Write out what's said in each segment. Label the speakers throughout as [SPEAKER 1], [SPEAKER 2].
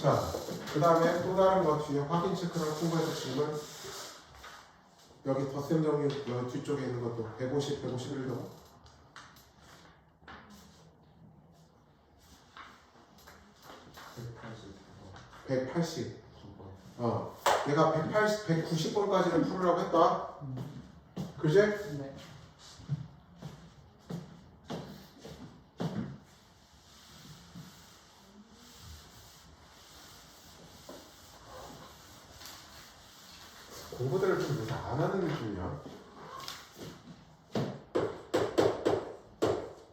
[SPEAKER 1] 자, 그 다음에 또 다른 거 뒤에 확인 체크를 통과해서 질문. 여기 덧셈 정리 여기 뒤쪽에 있는 것도 150, 151도. 180. 내가 190번까지는 풀으라고 했다. 그지?
[SPEAKER 2] 네.
[SPEAKER 1] 공부들을 좀 요새 안 하는 느낌이야.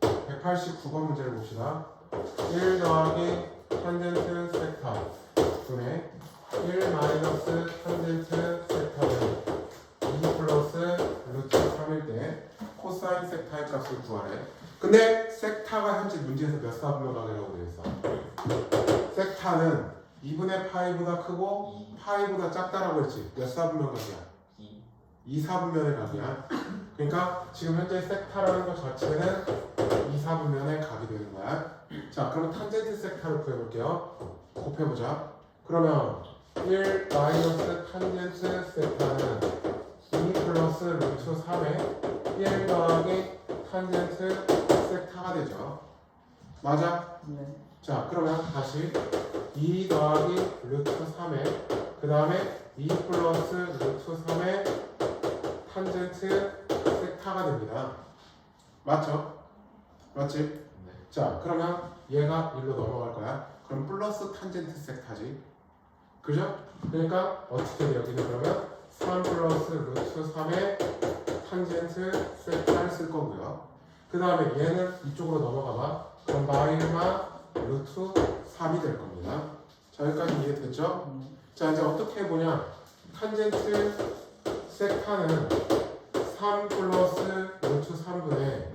[SPEAKER 1] 189번 문제를 봅시다. 1 더하기 탄젠트 세타 분의 1 마이너스 탄젠트 세타는 2 플러스 루트 3일 때 코사인 세타의 값을 구하래. 근데 세타가 현재 문제에서 몇 사분면 가게라고 되어 있어? 세타는 2분의 파이보다 크고 파이보다 작다라고 했지. 몇 사분면 각이야? 2 사분면의 각이야. 그러니까 지금 현재 세타라는 것 자체는 2 사분면의 각이 되는 거야. 자, 그러면 탄젠트 세타를 구해볼게요. 곱해보자. 그러면 1 마이너스 탄젠트 세타는 2 플러스 루트 3의 1 더하기 탄젠트 세타가 되죠. 맞아?
[SPEAKER 2] 네.
[SPEAKER 1] 자, 그러면 다시 2 더하기 루트 3에 그 다음에 2 플러스 루트 3의 탄젠트 세타가 됩니다. 맞죠? 맞지?
[SPEAKER 3] 네.
[SPEAKER 1] 자, 그러면 얘가 1로 넘어갈 거야. 그럼 플러스 탄젠트 세타지. 그죠? 그러니까 어떻게 돼? 여기는 그러면 3 플러스 루트 3의 탄젠트 세타를 쓸 거고요. 그 다음에 얘는 이쪽으로 넘어가 봐. 그럼 마이너스 루트 3이 될 겁니다. 자, 여기까지 이해됐죠? 자, 이제 어떻게 해보냐. 탄젠트 세타는 3 플러스 루트 3분의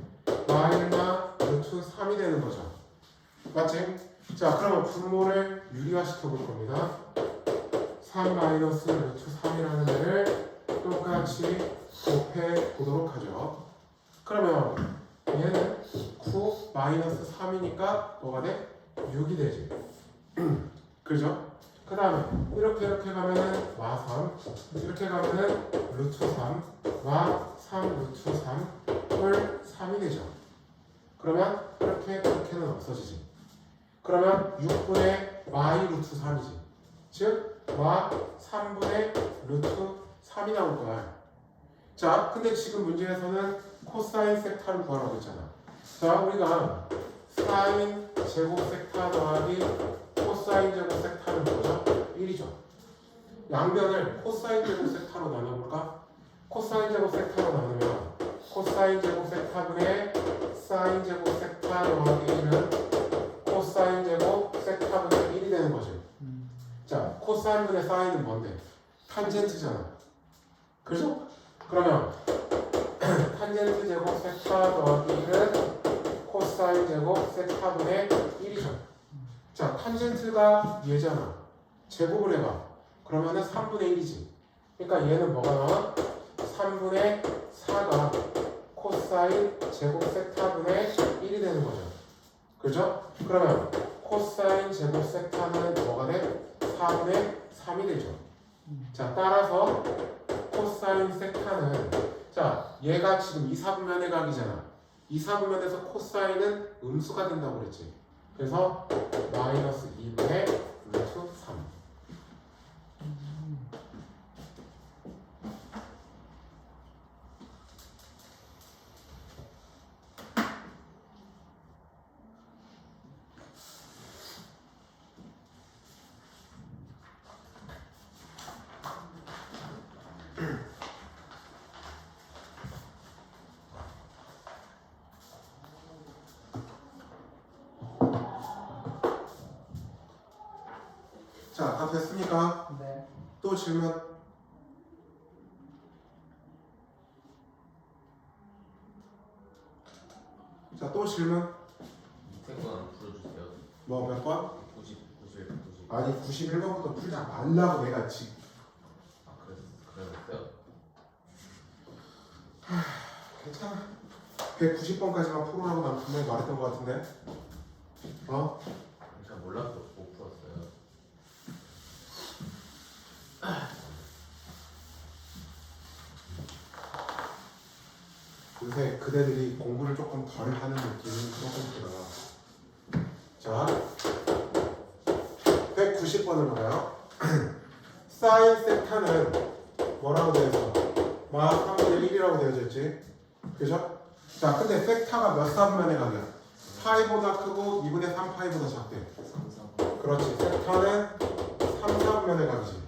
[SPEAKER 1] 마이너스 루트 3이 되는 거죠. 맞지? 자, 그러면 분모를 유리화시켜 볼 겁니다. 3 마이너스 루트 3이라는 애를 똑같이 곱해 보도록 하죠. 그러면 얘는 9 마이너스 3이니까 뭐가 돼? 6이 되지. 그죠? 그 다음에 이렇게 가면은 와3 이렇게 가면은 루트 3 와3 루트 3 홀 3이 되죠. 그러면 이렇게는 없어지지. 그러면 6분의 y 루트 3이지. 즉 와 3분의 루트 3이 나올 거야. 자, 근데 지금 문제에서는 코사인 세타를 구하라고 했잖아. 자, 우리가 사인 제곱 세타 더하기 코사인 제곱 세타는 뭐죠? 1이죠. 양변을 코사인 제곱 세타로 나눠볼까? 코사인 제곱 세타로 나누면 코사인 제곱 세타분의 사인 제곱 세타 더하기 1은 코사인 제곱 세타분의 1이 되는 거지. 자, 코사인분의 사인은 뭔데? 탄젠트잖아. 그죠? 그러면 탄젠트 제곱 세타 더하기 1은 코사인 제곱 세타분의 1이죠. 자, 탄젠트가 얘잖아. 제곱을 해봐. 그러면은 3분의 1이지. 그러니까 얘는 뭐가 나와? 3분의 4가 코사인 제곱 세타분의 1이 되는 거죠. 그죠? 그러면 코사인 제곱 세타는 뭐가 돼? 4분의 3이 되죠. 자, 따라서 코사인 세타는 자, 얘가 지금 2사분면의 각이잖아. 2사분면에서 코사인은 음수가 된다고 그랬지. 그래서 마이너스 2분의 루트 3. 자, 다 됐습니까?
[SPEAKER 2] 네.
[SPEAKER 1] 또 질문. 자, 또 질문.
[SPEAKER 3] 밑에 거 한번 풀어주세요.
[SPEAKER 1] 뭐 몇 번?
[SPEAKER 3] 90, 91, 90.
[SPEAKER 1] 아니 91번부터 풀지 말라고 내가 지금.
[SPEAKER 3] 아, 그랬어요?
[SPEAKER 1] 괜찮아. 190번까지만 풀으라고 난 분명히 말했던 것 같은데. 어?
[SPEAKER 3] 잘 몰라서 못 풀었어요.
[SPEAKER 1] 요새 그대들이 공부를 조금 덜 하는 느낌이 조금 들어요. 자, 190번을 봐요. 사인 세타는 뭐라고 되어 있어? 막 3분의 1이라고 되어져 있지. 그죠? 자, 근데 세타가 몇 사분면의 각이야? 파이보다 크고 2분의 3 파이보다 작대. 그렇지. 세타는 3, 4분면의 각이지.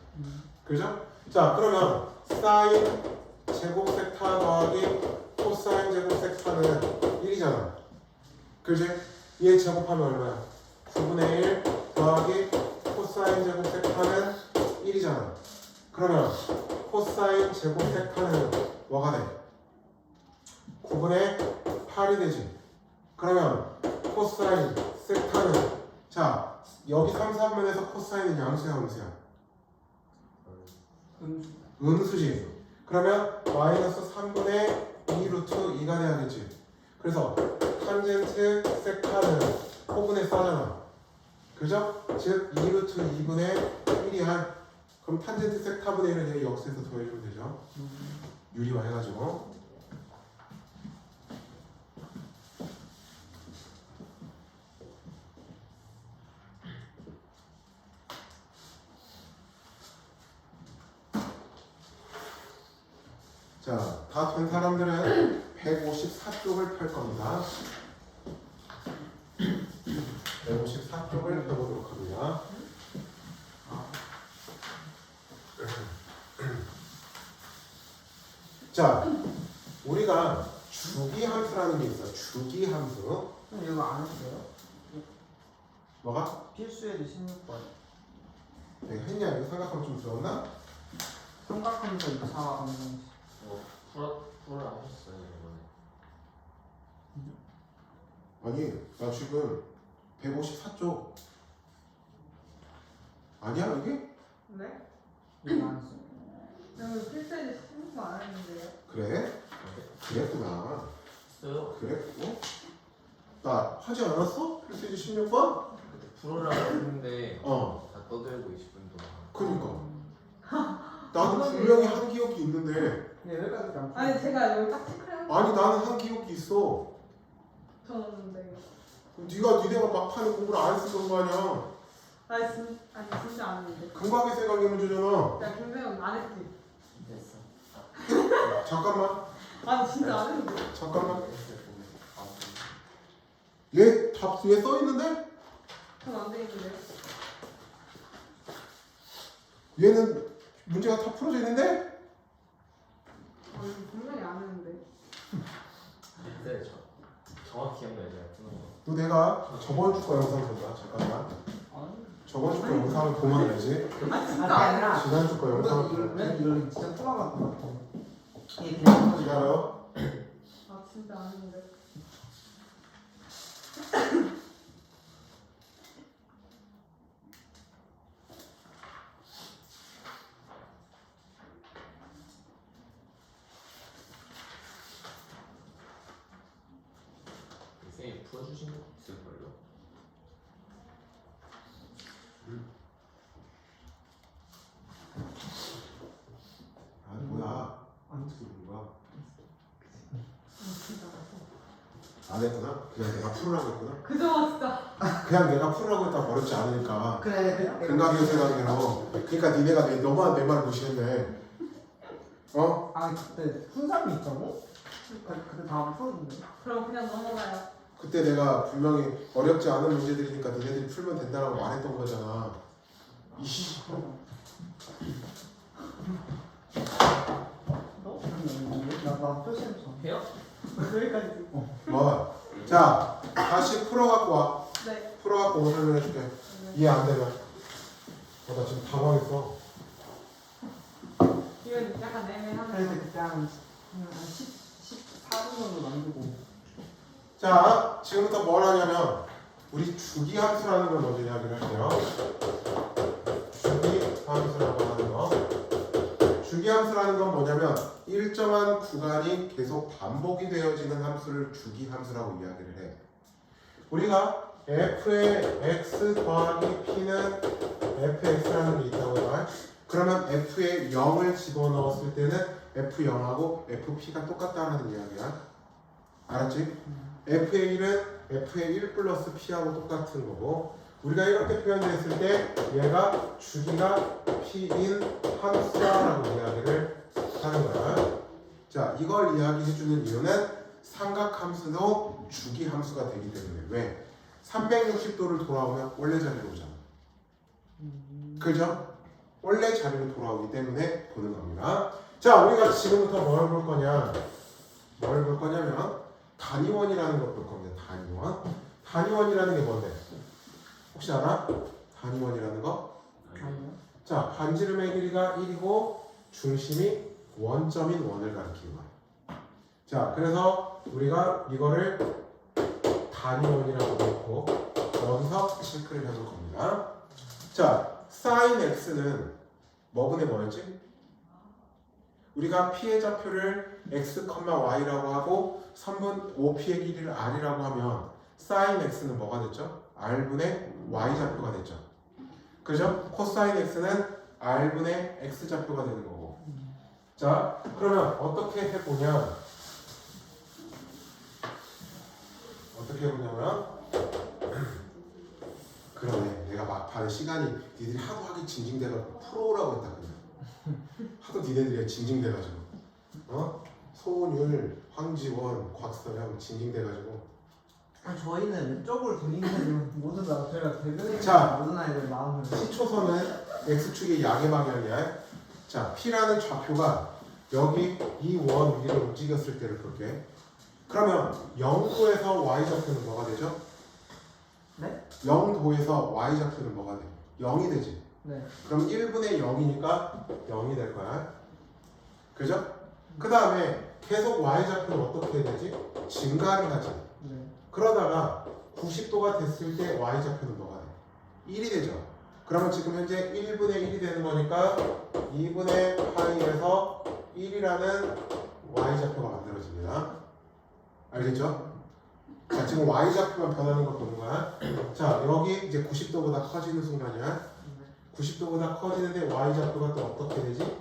[SPEAKER 1] 그죠? 자, 그러면 사인 제곱 세타 더하기 코사인 제곱 세타는 1이잖아. 그지? 얘 제곱하면 얼마야? 9분의 1 더하기 코사인 제곱 세타는 1이잖아. 그러면 코사인 제곱 세타는 뭐가 돼? 9분의 8이 되지. 그러면 코사인 세타는 자 여기 3, 4분면에서 코사인은 양수야 음수야? 음수지. 그러면 마이너스 3분의 2 루트 2가 돼야겠지. 그래서 탄젠트 세타는 호분의 싸잖아. 그죠? 즉 2 루트 2분의 1이야. 그럼 탄젠트 세타분의 1은 얘 역수에서 더해주면 되죠. 유리화 해가지고. 자, 다 된 사람들은 154쪽을 펼 겁니다. 154쪽을 펴보도록 합니다. 자, 우리가 주기함수라는 게 있어. 주기함수.
[SPEAKER 2] 이거 안 했어요?
[SPEAKER 1] 뭐가?
[SPEAKER 2] 필수에도 16번.
[SPEAKER 1] 내가 했냐? 이거 생각하면 좀 들었나?
[SPEAKER 2] 삼각함수 2차 방정식.
[SPEAKER 3] 풀어 하셨어요 이번에.
[SPEAKER 1] 아니, 나 지금 154쪽. 아니야, 이게?
[SPEAKER 4] 네?
[SPEAKER 2] 이거 안 했어요.
[SPEAKER 4] 여기 필살기 신고 안 했는데요.
[SPEAKER 1] 그래? 그랬구나.
[SPEAKER 3] 했어요.
[SPEAKER 1] 그랬고? 나 하지 않았어? 필수지 16번?
[SPEAKER 3] 그때 풀어라 했는데
[SPEAKER 1] 어.
[SPEAKER 3] 다 떠들고 20분 동안.
[SPEAKER 1] 그니까. 나도 분명히 한 기억이 있는데.
[SPEAKER 2] 네, 여기까지 안
[SPEAKER 4] 아니 제가 여기 딱 체크를
[SPEAKER 1] 아니, 나는 한 기억이 있어.
[SPEAKER 4] 저는 네.
[SPEAKER 1] 그럼 니네가 막판에 공부를 안 했었던 거 아니야?
[SPEAKER 4] 아니 진짜 안 했는데.
[SPEAKER 1] 금방의 세강의 문제잖아.
[SPEAKER 4] 야 김세영 안 했지?
[SPEAKER 3] 됐어.
[SPEAKER 1] 잠깐만.
[SPEAKER 4] 아니 진짜 안 했는데.
[SPEAKER 1] 잠깐만.
[SPEAKER 3] 아,
[SPEAKER 1] 얘 답 뒤에 써 있는데?
[SPEAKER 4] 전 안 돼 있는데요.
[SPEAKER 1] 얘는 문제가 다 풀어져 있는데?
[SPEAKER 4] 아니 분명히 안 했는데.
[SPEAKER 3] 네, 정확히 기억나요 제가 푸는 거.
[SPEAKER 1] 너 내가 저번 주 거 영상 본다. 잠깐만. 저번 주 거 영상을 보면 알지?
[SPEAKER 4] 아 진짜
[SPEAKER 2] 아니
[SPEAKER 4] 안 했는데.
[SPEAKER 2] 아니라
[SPEAKER 1] 지난주 거 영상을 보면
[SPEAKER 2] 이거는 이거는 진짜 풀어간 것 같아. 이게 그냥
[SPEAKER 1] 기다려.
[SPEAKER 4] 아 진짜 안 했는데.
[SPEAKER 3] 선생님 풀어주신 거 있을걸요?
[SPEAKER 1] 아니 뭐야? 안 듣는 거야?
[SPEAKER 4] 진짜.
[SPEAKER 1] 안 했구나? 그냥 내가 풀으라고 했구나?
[SPEAKER 4] 그저 진짜.
[SPEAKER 1] 그냥 내가 풀으라고 했다고 어렵지 않으니까
[SPEAKER 2] 그래.
[SPEAKER 1] 근각의 생각으로 그러니까 니네가 너만 내 말 무시했네. 어?
[SPEAKER 2] 아 그때 훈삼이 있다고? 그때 다음 풀었는데.
[SPEAKER 4] 그럼 그냥 넘어가요.
[SPEAKER 1] 그때 내가 분명히 어렵지 않은 문제들이니까 니네들이 풀면 된다라고 말했던 거잖아. 이씨.
[SPEAKER 2] 너? 나 표시해줘.
[SPEAKER 3] 해요?
[SPEAKER 4] 여기까지.
[SPEAKER 1] 뭐? 자, 다시 풀어갖고 와.
[SPEAKER 4] 네.
[SPEAKER 1] 풀어갖고 오늘 설명해줄게. 이해 안 되면. 나 지금 당황했어.
[SPEAKER 4] 이건 약간
[SPEAKER 2] 그래서
[SPEAKER 4] 애매하네.
[SPEAKER 2] 그때 한 14분 정도 남기고.
[SPEAKER 1] 자, 지금부터 뭘 하냐면 우리 주기함수라는 걸 먼저 이야기를 할게요. 주기함수라고 하는 거. 주기함수라는 건 뭐냐면 일정한 구간이 계속 반복이 되어지는 함수를 주기함수라고 이야기를 해. 우리가 f의 x 더하기 p는 fx라는 게 있다고 해봐. 그러면 f에 0을 집어넣었을 때는 f0하고 fp가 똑같다는 이야기야. 알았지? f의 1은 f의 1 플러스 p하고 똑같은 거고 우리가 이렇게 표현했을 때 얘가 주기가 p인 함수다라고 이야기를 하는 거야. 자, 이걸 이야기해주는 이유는 삼각함수도 주기 함수가 되기 때문에 왜? 360도를 돌아오면 원래 자리로 오잖아. 그죠? 원래 자리로 돌아오기 때문에 보는 겁니다. 자, 우리가 지금부터 뭘 볼 거냐? 뭘 볼 거냐면 단위원이라는 걸 볼 겁니다. 단위원. 단위원이라는 게 뭔데? 혹시 알아? 단위원이라는 거?
[SPEAKER 2] 아니요.
[SPEAKER 1] 자, 반지름의 길이가 1이고 중심이 원점인 원을 가리키는 거야. 자, 그래서 우리가 이거를 단위원이라고 놓고 원석 체크를 해볼 겁니다. 자, sin x는 뭐분의 뭐였지? 우리가 p의 좌표를 x, y라고 하고 선분 OP의 길이를 r이라고 하면 sin x는 뭐가 됐죠? r분의 y 좌표가 됐죠. 그죠? cosine x는 r분의 x 좌표가 되는 거고. 자, 그러면 어떻게 해보냐? 어떻게 해보냐면 그러네. 내가 막판에 시간이 니들이 하도 하기 징징대가지고 프로라고 했다 그냥. 하도 니네들이 징징대가지고 소은율, 황지원, 곽서영 징징대가지고
[SPEAKER 2] 저희는 왼쪽으로 돌리면 모두 다 저희가 대변인
[SPEAKER 1] 자.
[SPEAKER 2] 모든 아이들 마음을
[SPEAKER 1] 시초선은 x축의 양의 방향이야. 자, p라는 좌표가 여기 이 원 위로 움직였을 때를 볼게. 그러면 0도에서 y 좌표는 뭐가 되죠?
[SPEAKER 2] 네?
[SPEAKER 1] 0도에서 y 좌표는 뭐가 돼? 0이 되지.
[SPEAKER 2] 네.
[SPEAKER 1] 그럼 1분의 0이니까 0이 될 거야. 그죠? 그 다음에 계속 y 좌표는 어떻게 해야 되지? 증가를 하지.
[SPEAKER 2] 네.
[SPEAKER 1] 그러다가 90도가 됐을 때 y 좌표는 뭐가 돼? 1이 되죠. 그러면 지금 현재 1분의 1이 되는 거니까 2분의 파이에서 1이라는 y 좌표가 만들어집니다. 알겠죠? 자, 지금 y 좌표만 변하는 걸 보는 거야. 자, 여기 이제 90도보다 커지는 순간이야. 90도보다 커지는데 y 좌표가 또 어떻게 되지?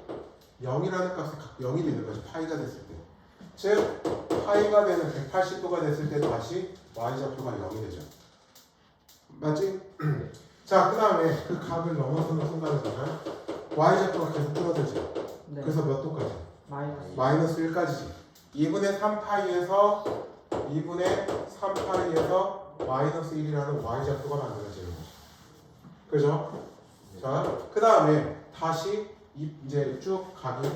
[SPEAKER 1] 0이라는 값이 0이 되는 거지. 파이가 됐을 때. 즉 파이가 되는 180도가 됐을 때 다시 y 좌표가 0이 되죠. 맞지? 자, 그 다음에 그 값을 넘어서는 순간이잖아. y 좌표가 계속 줄어들죠.
[SPEAKER 2] 네.
[SPEAKER 1] 그래서 몇 도까지?
[SPEAKER 2] 마이너스.
[SPEAKER 1] 마이너스 1까지지. 2분의 3파이에서 2분의 3파이에서 마이너스 1이라는 y 좌표가 만들어지는 거죠. 그죠? 자, 그 다음에 다시 이제 쭉 가기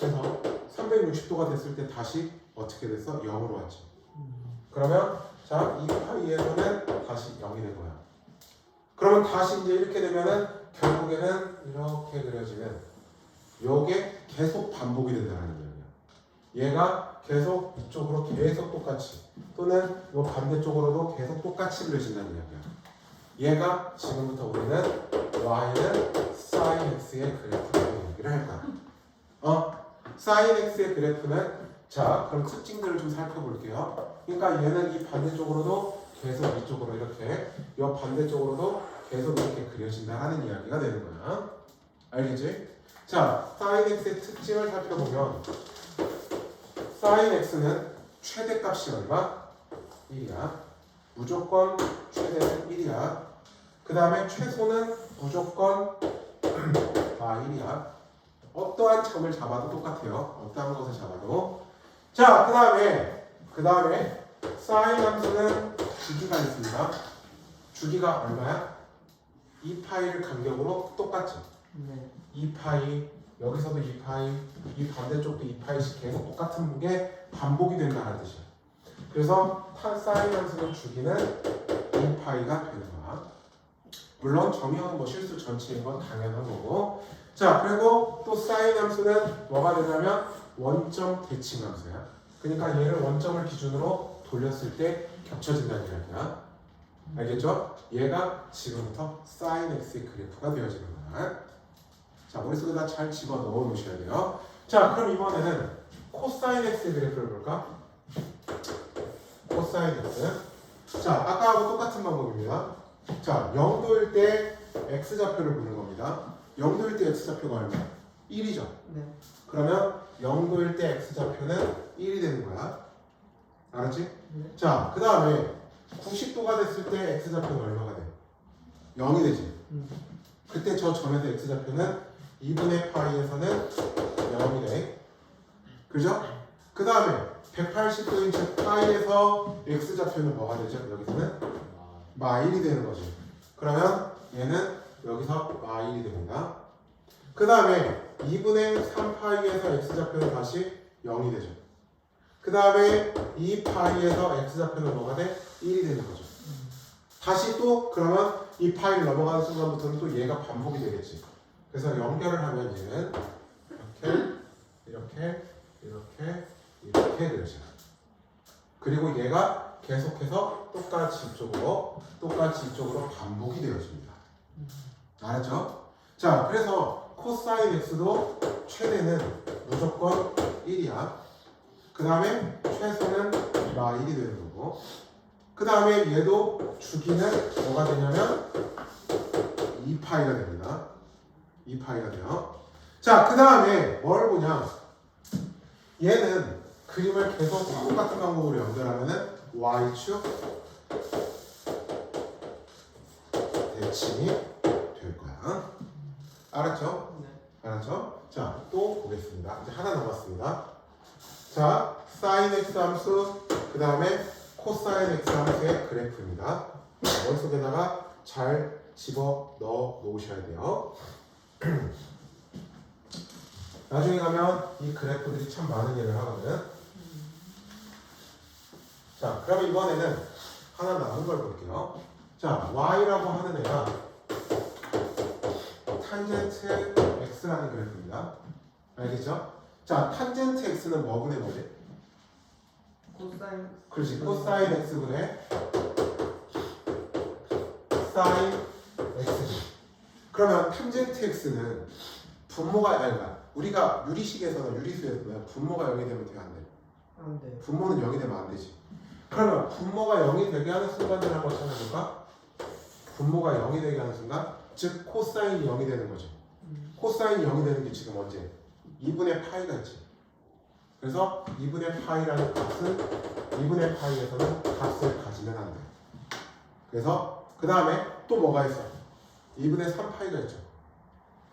[SPEAKER 1] 해서 360도가 됐을 때 다시 어떻게 됐어? 0으로 왔지. 그러면 자, 2파이에서는 다시 0이 된 거야. 그러면 다시 이제 이렇게 되면은 결국에는 이렇게 그려지는 요게 계속 반복이 된다는 얘기야. 얘가 계속 이쪽으로 계속 똑같이 또는 요 반대쪽으로도 계속 똑같이 그려진다는 이야기야. 얘가 지금부터 우리는 y는 sin x의 그래프라고 얘기를 할 거야. sin x의 그래프는 자, 그럼 특징들을 좀 살펴볼게요. 그러니까 얘는 이 반대쪽으로도 계속 이쪽으로 이렇게 이 반대쪽으로도 계속 이렇게 그려진다는 이야기가 되는 거야. 알겠지? 자, sin x의 특징을 살펴보면 sin x는 최대값이 얼마? 1이야. 무조건 최대는 1이야. 그 다음에 최소는 무조건 다 1이야. 어떠한 점을 잡아도 똑같아요. 어떠한 것을 잡아도. 자, 그 다음에 sin 함수는 주기가 있습니다. 주기가 얼마야? 2파이를 간격으로 똑같죠.
[SPEAKER 2] 네.
[SPEAKER 1] 2파이, 여기서도 2파이, 이 반대쪽도 2파이씩 계속 똑같은 게 반복이 된다는 뜻이야. 그래서 sin 함수의 주기는 2파이가 되는 거야. 물론 점이형 뭐 실수 전체인 건 당연한 거고. 자, 그리고 또 sin 함수는 뭐가 되냐면 원점 대칭 함수야. 그러니까 얘를 원점을 기준으로 돌렸을 때 겹쳐진다는 이야기야. 알겠죠? 얘가 지금부터 sin x의 그래프가 되어지는 거야. 자, 머릿속에다 잘 집어 넣어 놓으셔야 돼요. 자, 그럼 이번에는 코사인 x의 그래프를 볼까? 코사인 x. 자, 아까하고 똑같은 방법입니다. 자, 0도일 때 x좌표를 보는 겁니다. 0도일 때 x좌표가 얼마? 1이죠.
[SPEAKER 2] 네.
[SPEAKER 1] 그러면 0도일 때 x좌표는 1이 되는 거야. 알았지?
[SPEAKER 2] 네.
[SPEAKER 1] 자, 그 다음에 90도가 됐을 때 x좌표는 얼마가 돼? 0이 되지. 그때 저 점에서 x좌표는 2분의 파이에서는 0이 돼. 그죠? 그 다음에 180도인 즉 파이에서 x좌표는 뭐가 되죠? 여기서는 마일이 되는 거지. 그러면 얘는 여기서 마일이 됩니다. 그 다음에 2분의 3파이에서 x좌표는 다시 0이 되죠. 그 다음에 2파이에서 x좌표는 뭐가 돼? 1이 되는 거죠. 다시 또 그러면 이 파이를 넘어가는 순간부터는 또 얘가 반복이 되겠지. 그래서 연결을 하면 얘는 이렇게 그려져요. 그리고 얘가 계속해서 똑같이 이쪽으로 반복이 되어집니다. 알았죠? 자, 그래서 코사인 x도 최대는 무조건 1이야. 그 다음에 최소는 마일이 되는 거고, 그 다음에 얘도 주기는 뭐가 되냐면 2파이가 됩니다. 2파이가 돼요. 자, 그 다음에 뭘 보냐? 얘는 그림을 계속 똑같은 방법으로 연결하면은 y축 대칭이 될 거야. 알았죠?
[SPEAKER 4] 네.
[SPEAKER 1] 알았죠? 자, 또 보겠습니다. 이제 하나 남았습니다. 자, sin x 함수, 그 다음에 코사인 x 함수의 그래프입니다. 머릿속에다가 잘 집어 넣어 놓으셔야 돼요. 나중에 가면 이 그래프들이 참 많은 일을 하거든. 자, 그러면 이번에는 하나 남은 걸 볼게요. 자, y라고 하는 애가 탄젠트 x라는 그래프입니다. 알겠죠? 자, 탄젠트 x는 뭐분의 뭐지?
[SPEAKER 2] 코사인.
[SPEAKER 1] 그렇지, 코사인 x분의 사인 x. 그러면 탄젠트 x는 분모가 아니라 우리가 유리식에서는 유리수에서는 분모가 0이 되면 돼요, 안 돼?
[SPEAKER 2] 안 돼.
[SPEAKER 1] 분모는 0이 되면 안 되지. 그러면 분모가 0이 되게 하는 순간을 한번 찾아볼까? 분모가 0이 되게 하는 순간, 즉 코사인이 0이 되는 거죠. 코사인이 0이 되는 게 지금 언제? 2분의 파이가 있지. 그래서 2분의 파이라는 값은 2분의 파이에서는 값을 가지면 안 돼. 그래서 그 다음에 또 뭐가 있어? 2분의 3파이가 있죠.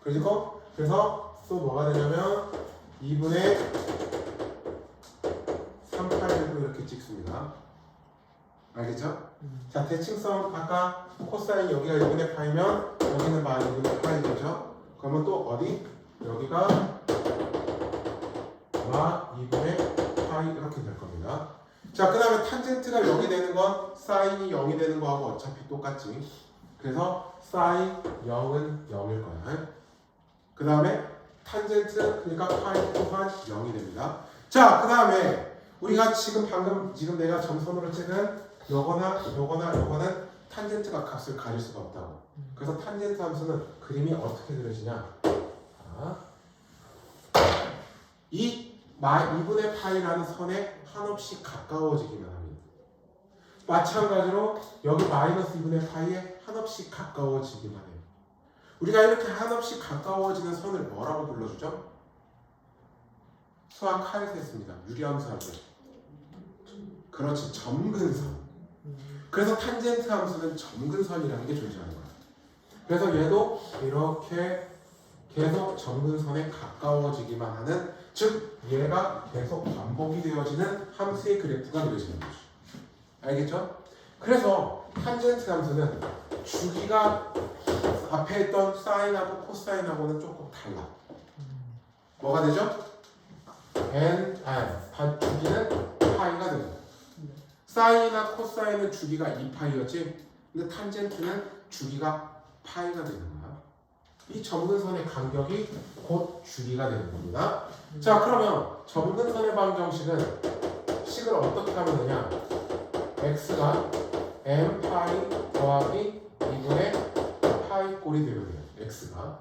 [SPEAKER 1] 그래서 또 뭐가 되냐면 2분의 3파이를 또 이렇게 찍습니다. 알겠죠? 자, 대칭성 아까 코사인 여기가 2분의 파이면 여기는 마 2분의 파이 되죠? 그러면 또 어디? 여기가 마 2분의 파이 이렇게 될 겁니다. 자, 그 다음에 탄젠트가 0이 되는 건 사인이 0이 되는 거하고 어차피 똑같지. 그래서 사인 0은 0일 거야. 그 다음에 탄젠트 그러니까 파이 또한 0이 됩니다. 자, 그 다음에 우리가 지금 내가 점선으로 찍은 요거는 탄젠트가 값을 가질 수가 없다고. 그래서 탄젠트 함수는 그림이 어떻게 그려지냐? 이 2분의 파이라는 선에 한없이 가까워지기만 합니다. 마찬가지로 여기 마이너스 2분의 파이에 한없이 가까워지기만 해요. 우리가 이렇게 한없이 가까워지는 선을 뭐라고 불러주죠? 수학 하에서 했습니다. 유리함수 할 때. 그렇지, 점근선. 그래서 탄젠트 함수는 점근선이라는 게 존재하는 거야. 그래서 얘도 이렇게 계속 점근선에 가까워지기만 하는, 즉 얘가 계속 반복이 되어지는 함수의 그래프가 그려지는 거죠. 알겠죠? 그래서 탄젠트 함수는 주기가 앞에 있던 사인하고 코사인하고는 조금 달라. 뭐가 되죠? 주기는 파이가 됩니다. 사인이나 코사인은 주기가 2파이였지. 근데 탄젠트는 주기가 파이가 되는 거야. 이 점근선의 간격이 곧 주기가 되는 겁니다. 자, 그러면 점근선의 방정식은 식을 어떻게 하면 되냐? x가 m 파이 더하기 2분의 파이 꼴이 되면 돼요. x가.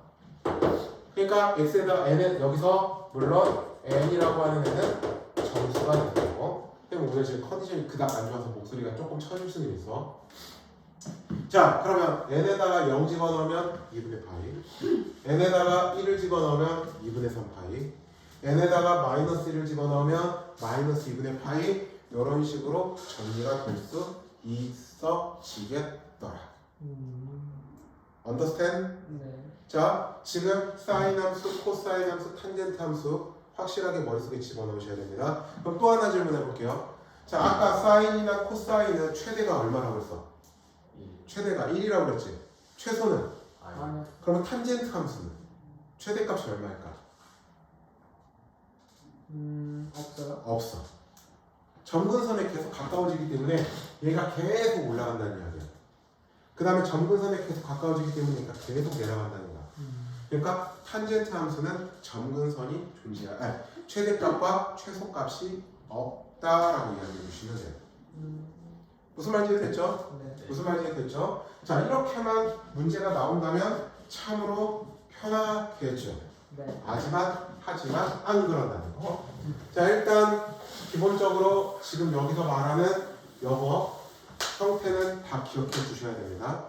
[SPEAKER 1] 그러니까 x에다 n은 여기서 물론 n이라고 하는 애는 정수가 되는 거고. 때문에 오늘 지금 컨디션이 그닥 안 좋아서 목소리가 조금 처질 수는 있어. 자, 그러면 n에다가 0 집어넣으면 2분의 파이, n에다가 1을 집어넣으면 2분의 3파이, n에다가 마이너스 1을 집어넣으면 마이너스 2분의 파이 이런 식으로 정리가 될 수 있어지겠더라. Understand?
[SPEAKER 2] 네.
[SPEAKER 1] 자, 지금 사인 함수, 코사인 함수, 탄젠트 함수 확실하게 머릿속에 집어넣으셔야 됩니다. 그럼 또 하나 질문해 볼게요. 자, 아까 사인이나 코사인은 최대가 얼마라고 했어? 최대가 1이라고 그랬지? 최소는?
[SPEAKER 3] 아니.
[SPEAKER 1] 그러면 탄젠트 함수는? 최대값이 얼마일까?
[SPEAKER 2] 없어요.
[SPEAKER 1] 없어. 점근선에 계속 가까워지기 때문에 얘가 계속 올라간다는 이야기야. 그 다음에 점근선에 계속 가까워지기 때문에 얘가 계속 내려간다는 거야. 그러니까 탄젠트 함수는 점근선이 최대값과 최소값이 없다라고 이야기해 주시면 돼요. 무슨 말인지 됐죠?
[SPEAKER 2] 네.
[SPEAKER 1] 무슨 말인지 됐죠? 자, 이렇게만 문제가 나온다면 참으로 편하겠죠.
[SPEAKER 2] 네.
[SPEAKER 1] 하지만 안 그런다는 거. 자, 일단 기본적으로 지금 여기서 말하는 영어 형태는 다 기억해 주셔야 됩니다.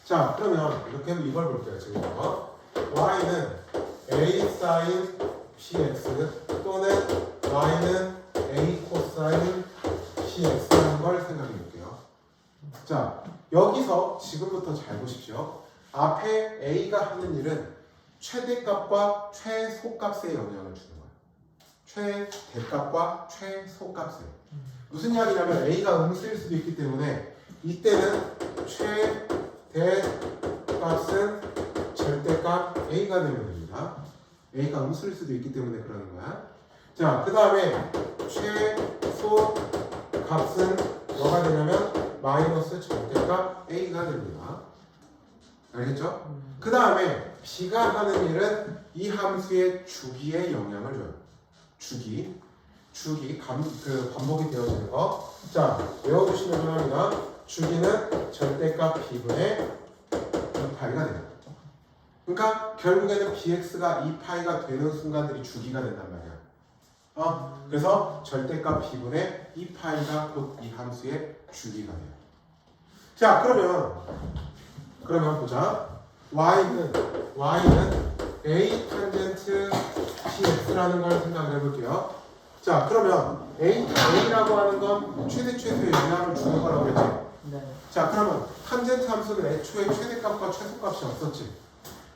[SPEAKER 1] 자, 그러면 이렇게 이걸 볼게요. 지금 이거 y는 a sin px 또는 y는 a cosine px라는 걸 생각해 볼게요. 자, 여기서 지금부터 잘 보십시오. 앞에 a가 하는 일은 최대값과 최소값의 영향을 주는 거예요. 최대값과 최소값에. 무슨 이야기냐면 a가 음수일 수도 있기 때문에 이때는 최대값은 절대값 a가 되면 됩니다. a가 음수일 수도 있기 때문에 그러는 거야. 자, 그 다음에 최소값은 뭐가 되냐면 마이너스 절대값 a가 됩니다. 알겠죠? 그 다음에 b가 하는 일은 이 함수의 주기에 영향을 줘요. 주기 반복이 되어지는 거. 자, 외워두시면 합니다. 주기는 절대값 b분의 2파이가 돼요. 그러니까 결국에는 bx가 2파이가 되는 순간들이 주기가 된단 말이야. 그래서 절대값 b분의 2파이가 곧 이 함수의 주기가 돼요. 자, 그러면 보자. y는 a 탄젠트 px라는 걸 생각을 해볼게요. 자, 그러면 a라고 하는 건 최소의 영향을 주는 거라고 그랬지?
[SPEAKER 2] 네.
[SPEAKER 1] 자, 그러면 탄젠트 함수는 애초에 최대값과 최소값이 없었지.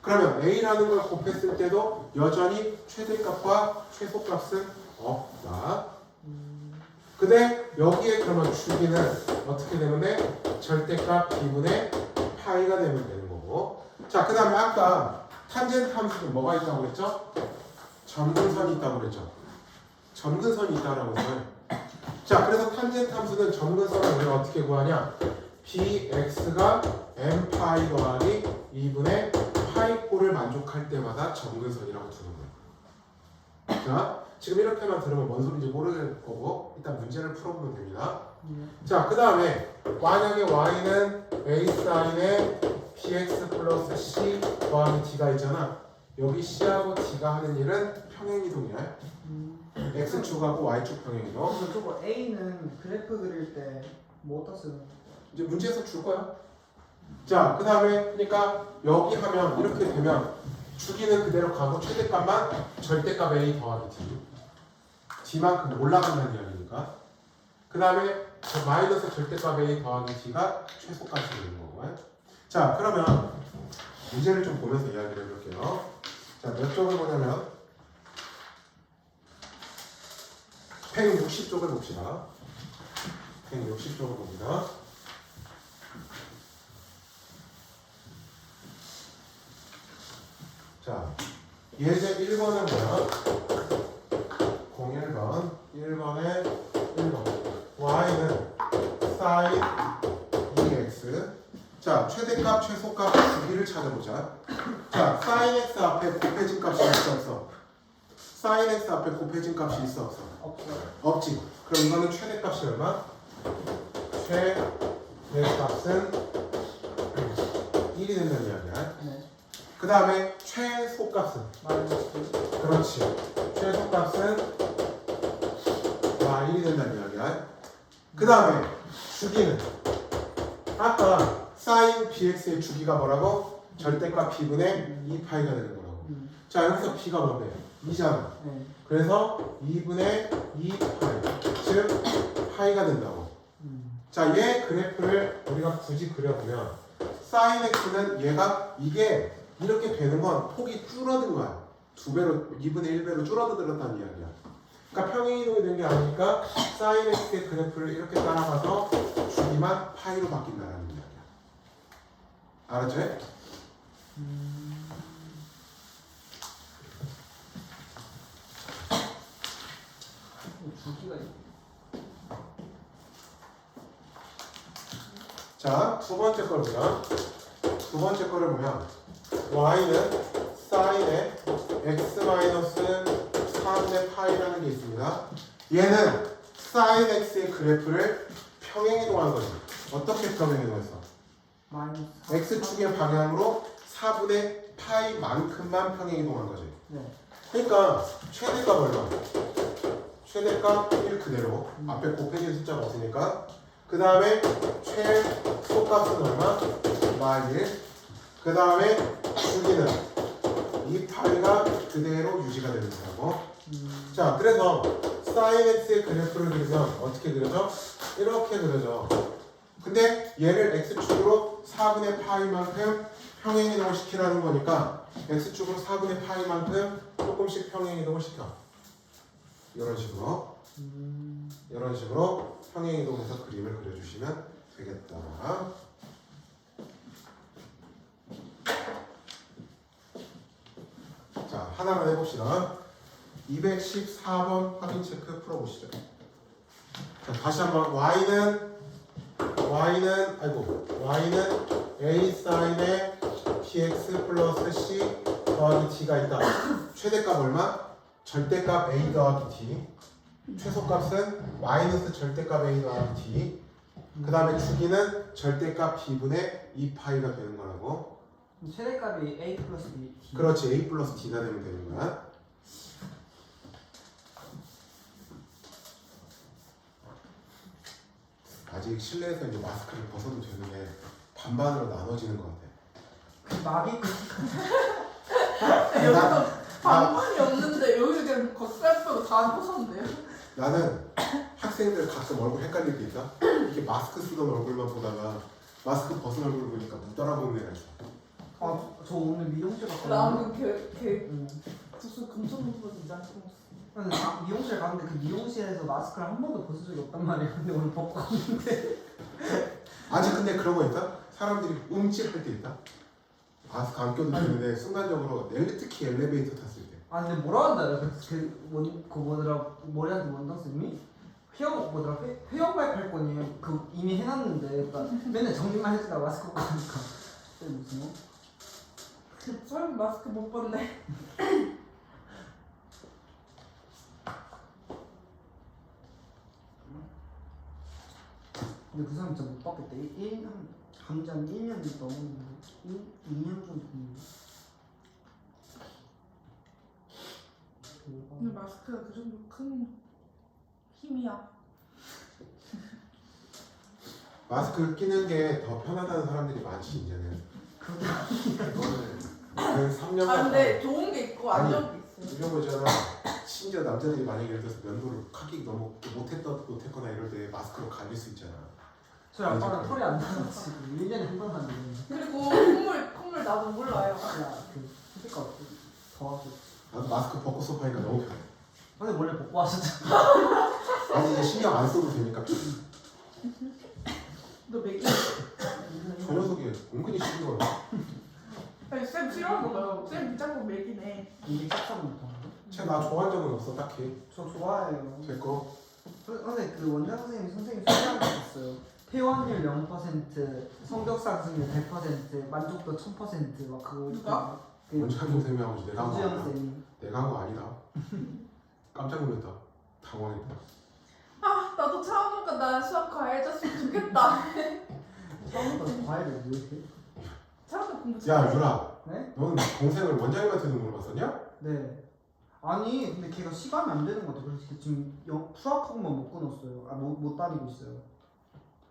[SPEAKER 1] 그러면 a라는 걸 곱했을 때도 여전히 최대값과 최소값은 없다. 근데 여기에 그러면 주기는 어떻게 되면 돼? 절대값 b분의 파이가 되면 되는 거고. 자, 그 다음에 아까 탄젠트 함수는 뭐가 있다고 그랬죠? 점근선이 있다고 그랬죠? 점근선이 있다라고 했어요. 자, 그래서 탄젠트 함수는 점근선을 우리가 어떻게 구하냐? bx가 m 파이 더하기 2분의 파이꼴을 만족할 때마다 점근선이라고 두는 거예요. 자, 지금 이렇게만 들으면 뭔 소리인지 모르는 거고 일단 문제를 풀어보면 됩니다. 자, 그 다음에 만약에 y는 a 사인의 px 플러스 c 더하기 d가 있잖아. 여기 c하고 d가 하는 일은 평행이동이야. x축하고 y축 평행이동.
[SPEAKER 2] 그래서 저거 A는 그래프 그릴 때 뭐 어디다 쓰는 거예요?
[SPEAKER 1] 이제 문제에서 줄 거야. 자, 그 다음에 그러니까 여기 하면 이렇게 되면 주기는 그대로 가고 최대값만 절대값 a 더하기 d. d만큼 올라간다는 이야기니까. 그 다음에 마이너스 절대값 a 더하기 d가 최소값이 되는 거고요. 자, 그러면 문제를 좀 보면서 이야기를 해볼게요. 자, 몇 쪽을 보냐면 160쪽을 봅시다. 160쪽을 봅니다. 자, 예제 1번은 뭐야? 01번 1번에 1번 y는 sin 2x. 자, 최대값, 최소값 주기를 찾아보자. 자, sin x 앞에 곱해진 값이 있어 없어? sin x 앞에 곱해진 값이 있어 없어?
[SPEAKER 2] 없어요.
[SPEAKER 1] 없지. 그럼 이거는 최대값이 얼마? 최대값은 1이 된다는 이야기야.
[SPEAKER 2] 네.
[SPEAKER 1] 그 다음에 최소값은?
[SPEAKER 2] 마이너스.
[SPEAKER 1] 그렇지. 최소값은 1이 된다는 이야기야. 그 다음에 주기는? 아까 sin bx의 주기가 뭐라고? 절대값 b분의 2파이가 되는 거라고. 자, 여기서 b가 뭔데? 2잖아.
[SPEAKER 2] 네.
[SPEAKER 1] 그래서 2분의 2파이 즉 파이가 된다고. 자, 얘 그래프를 우리가 굳이 그려보면 sin x는 얘가 이게 이렇게 되는 건 폭이 줄어든 거야. 2배로 2분의 1배로 줄어들었다는 이야기야. 그러니까 평행이동이 된 게 아니니까 sin x의 그래프를 이렇게 따라가서 주기만 파이로 바뀐다는 이야기야. 알았지?
[SPEAKER 2] 주기가
[SPEAKER 1] 자, 두 번째 걸 보면 두 번째 거를 보면 y는 sin의 x-3분의 파이라는 게 있습니다. 얘는 sin x의 그래프를 평행이동한 거지. 어떻게 평행이동했어?
[SPEAKER 2] 마이너스
[SPEAKER 1] x축의 방향으로 4분의 파이만큼만 평행이동한 거지.
[SPEAKER 2] 네.
[SPEAKER 1] 그러니까 최대값 얼마? 최대값 1 그대로. 앞에 곱해질 숫자가 없으니까. 그 다음에 최소값은 얼마? y1. 그 다음에 주기는 이 파이가 그대로 유지가 되는 거고. 자, 그래서 sin x의 그래프를 그리면 어떻게 그려져? 이렇게 그려져. 근데 얘를 x축으로 4분의 파이만큼 평행이동을 시키라는 거니까 x축으로 4분의 파이만큼 조금씩 평행이동을 시켜. 이런 식으로 평행이동해서 그림을 그려주시면 되겠다. 자, 하나만 해봅시다. 214번 확인 체크 풀어보시죠. 자, 다시 한번 y는 a sin의 px 플러스 c 더하기 t가 있다. 최대값 얼마? 절대값 a 더하기 t. 최소값은 마이너스 절대값 a 더하기 t. 그 다음에 주기는 절대값 b분의 2파이가 되는 거라고.
[SPEAKER 2] 최대값이 a 플러스 b.
[SPEAKER 1] 그렇지, a 플러스 t가 되면 되는 거야. 아직 실내에서 이제 마스크를 벗어도 되는데 반반으로 나눠지는 것 같아.
[SPEAKER 2] 그 막이
[SPEAKER 4] 여기서 방문이 없는데 여기서 그냥 겉살 빼고 다 벗었는데요?
[SPEAKER 1] 나는 학생들 가끔 얼굴 헷갈릴 때 있다. 이렇게 마스크 쓰던 얼굴만 보다가 마스크 벗은 얼굴 보니까 못 알아보는 애가 있어.
[SPEAKER 2] 저 오늘 미용실 갔거든요.
[SPEAKER 4] 나는 걔
[SPEAKER 2] 응.
[SPEAKER 4] 무슨 금손부분 이장
[SPEAKER 2] 근데 미용실 갔는데 그 미용실에서 마스크를 한 번도 벗은 적이 없단 말이에요. 근데 오늘 벗고 갔는데
[SPEAKER 1] 아직 근데 그런 거 있다? 사람들이 움찔할 때 있다? 마스크 안 껴도 되는데 순간적으로 특히 엘리베이터 탔을 때
[SPEAKER 2] 근데 뭐라 한다. 그 뭐더라 머리한테 원장 쌤이 회원 가입할 거니 그 이미 해놨는데 그러니까 맨날 정리만 해주다 마스크 벗고 가니까 그때 무슨
[SPEAKER 4] 설 마스크 못 벗네.
[SPEAKER 2] 근데 그 사람 진짜 못 받겠다. 감장 1년이 넘었는데 2년 정도 됐는데.
[SPEAKER 4] 근데 마스크가 그 정도 큰 힘이야.
[SPEAKER 1] 마스크 끼는 게 더 편하다는 사람들이 많지 이제는. 그거는 그 3년간
[SPEAKER 4] 근데 좋은 게 있고 안
[SPEAKER 1] 아니,
[SPEAKER 4] 좋은 게 있어.
[SPEAKER 1] 이런 거잖아. 심지어 남자들이 만약에 예를 들어서 면도를 하기 너무 못했거나 이럴 때 마스크로 가릴 수 있잖아.
[SPEAKER 2] 저희 아빠는 털이 안 나서 지금 1년에 한 번 하는데.
[SPEAKER 4] 그리고 콧물 나도 몰라요.
[SPEAKER 2] 야그 소비가 더 하고.
[SPEAKER 1] 나도 마스크 벗고 소파니까 너무 편해.
[SPEAKER 2] 근데 원래 벗고 하셨잖아.
[SPEAKER 1] 아니 이제 신경 안 써도 되니까.
[SPEAKER 4] 너 맥이
[SPEAKER 1] 저 녀석이 은근히 신경.
[SPEAKER 4] 아니 쌤 싫어하는 거요. 쌤 자꾸 맥이네.
[SPEAKER 2] 이게 짝사랑 못하는데?
[SPEAKER 1] 쟤나 좋아한 적은 없어 딱히.
[SPEAKER 2] 저 좋아해요.
[SPEAKER 1] 됐고.
[SPEAKER 2] 근데 그 원장 선생님 소개한 거 있어요. 퇴원율 0%, 성적 상승률 100%, 만족도 1000% 막 그거.
[SPEAKER 4] 누가?
[SPEAKER 2] 그
[SPEAKER 1] 원장 선생님이 하고 있지. 내가 한 거
[SPEAKER 2] 유지영
[SPEAKER 1] 아니다.
[SPEAKER 2] 쌤이.
[SPEAKER 1] 내가 한 거 아니다. 깜짝 놀랐다. 당황했다.
[SPEAKER 4] 아 나도 차은우가 나 수학 과외해줬으면 좋겠다.
[SPEAKER 2] 처음부터 과외를 왜 이렇게?
[SPEAKER 4] 차은우 공부
[SPEAKER 1] 야
[SPEAKER 4] 잘해.
[SPEAKER 1] 유라.
[SPEAKER 2] 네?
[SPEAKER 1] 너는 동생을 원장님한테도 물어봤었냐?
[SPEAKER 2] 네. 아니 근데 걔가 시간이 안 되는 것 같아. 그래서 걔 지금 수학학만 못 끊었어요. 못 다니고 있어요.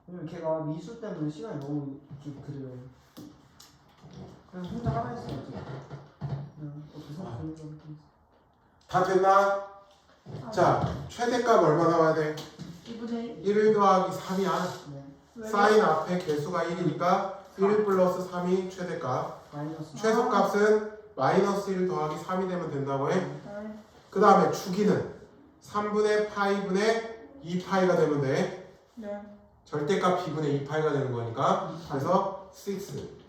[SPEAKER 2] 왜냐면 걔가 미술 때문에 시간이 너무 그래요. 그냥 혼자 하라 했어요. 그냥 어떻게 생각하는지.
[SPEAKER 1] 다 됐나? 자, 최대값 얼마 나와야 돼?
[SPEAKER 4] 2분의
[SPEAKER 1] 1 더하기 3이야.
[SPEAKER 2] 네.
[SPEAKER 4] 1.
[SPEAKER 1] 사인 앞에 개수가 1이니까 1 플러스 3이 최대값.
[SPEAKER 2] 마이너스.
[SPEAKER 1] 최소값은 마이너스 1 더하기 3이 되면 된다고 해.
[SPEAKER 4] 네.
[SPEAKER 1] 그 다음에 주기는 3분의 파이분의 2파이가 되면 돼.
[SPEAKER 4] 네.
[SPEAKER 1] 절대값 b분의 2파이가 되는 거니까. 그래서 6.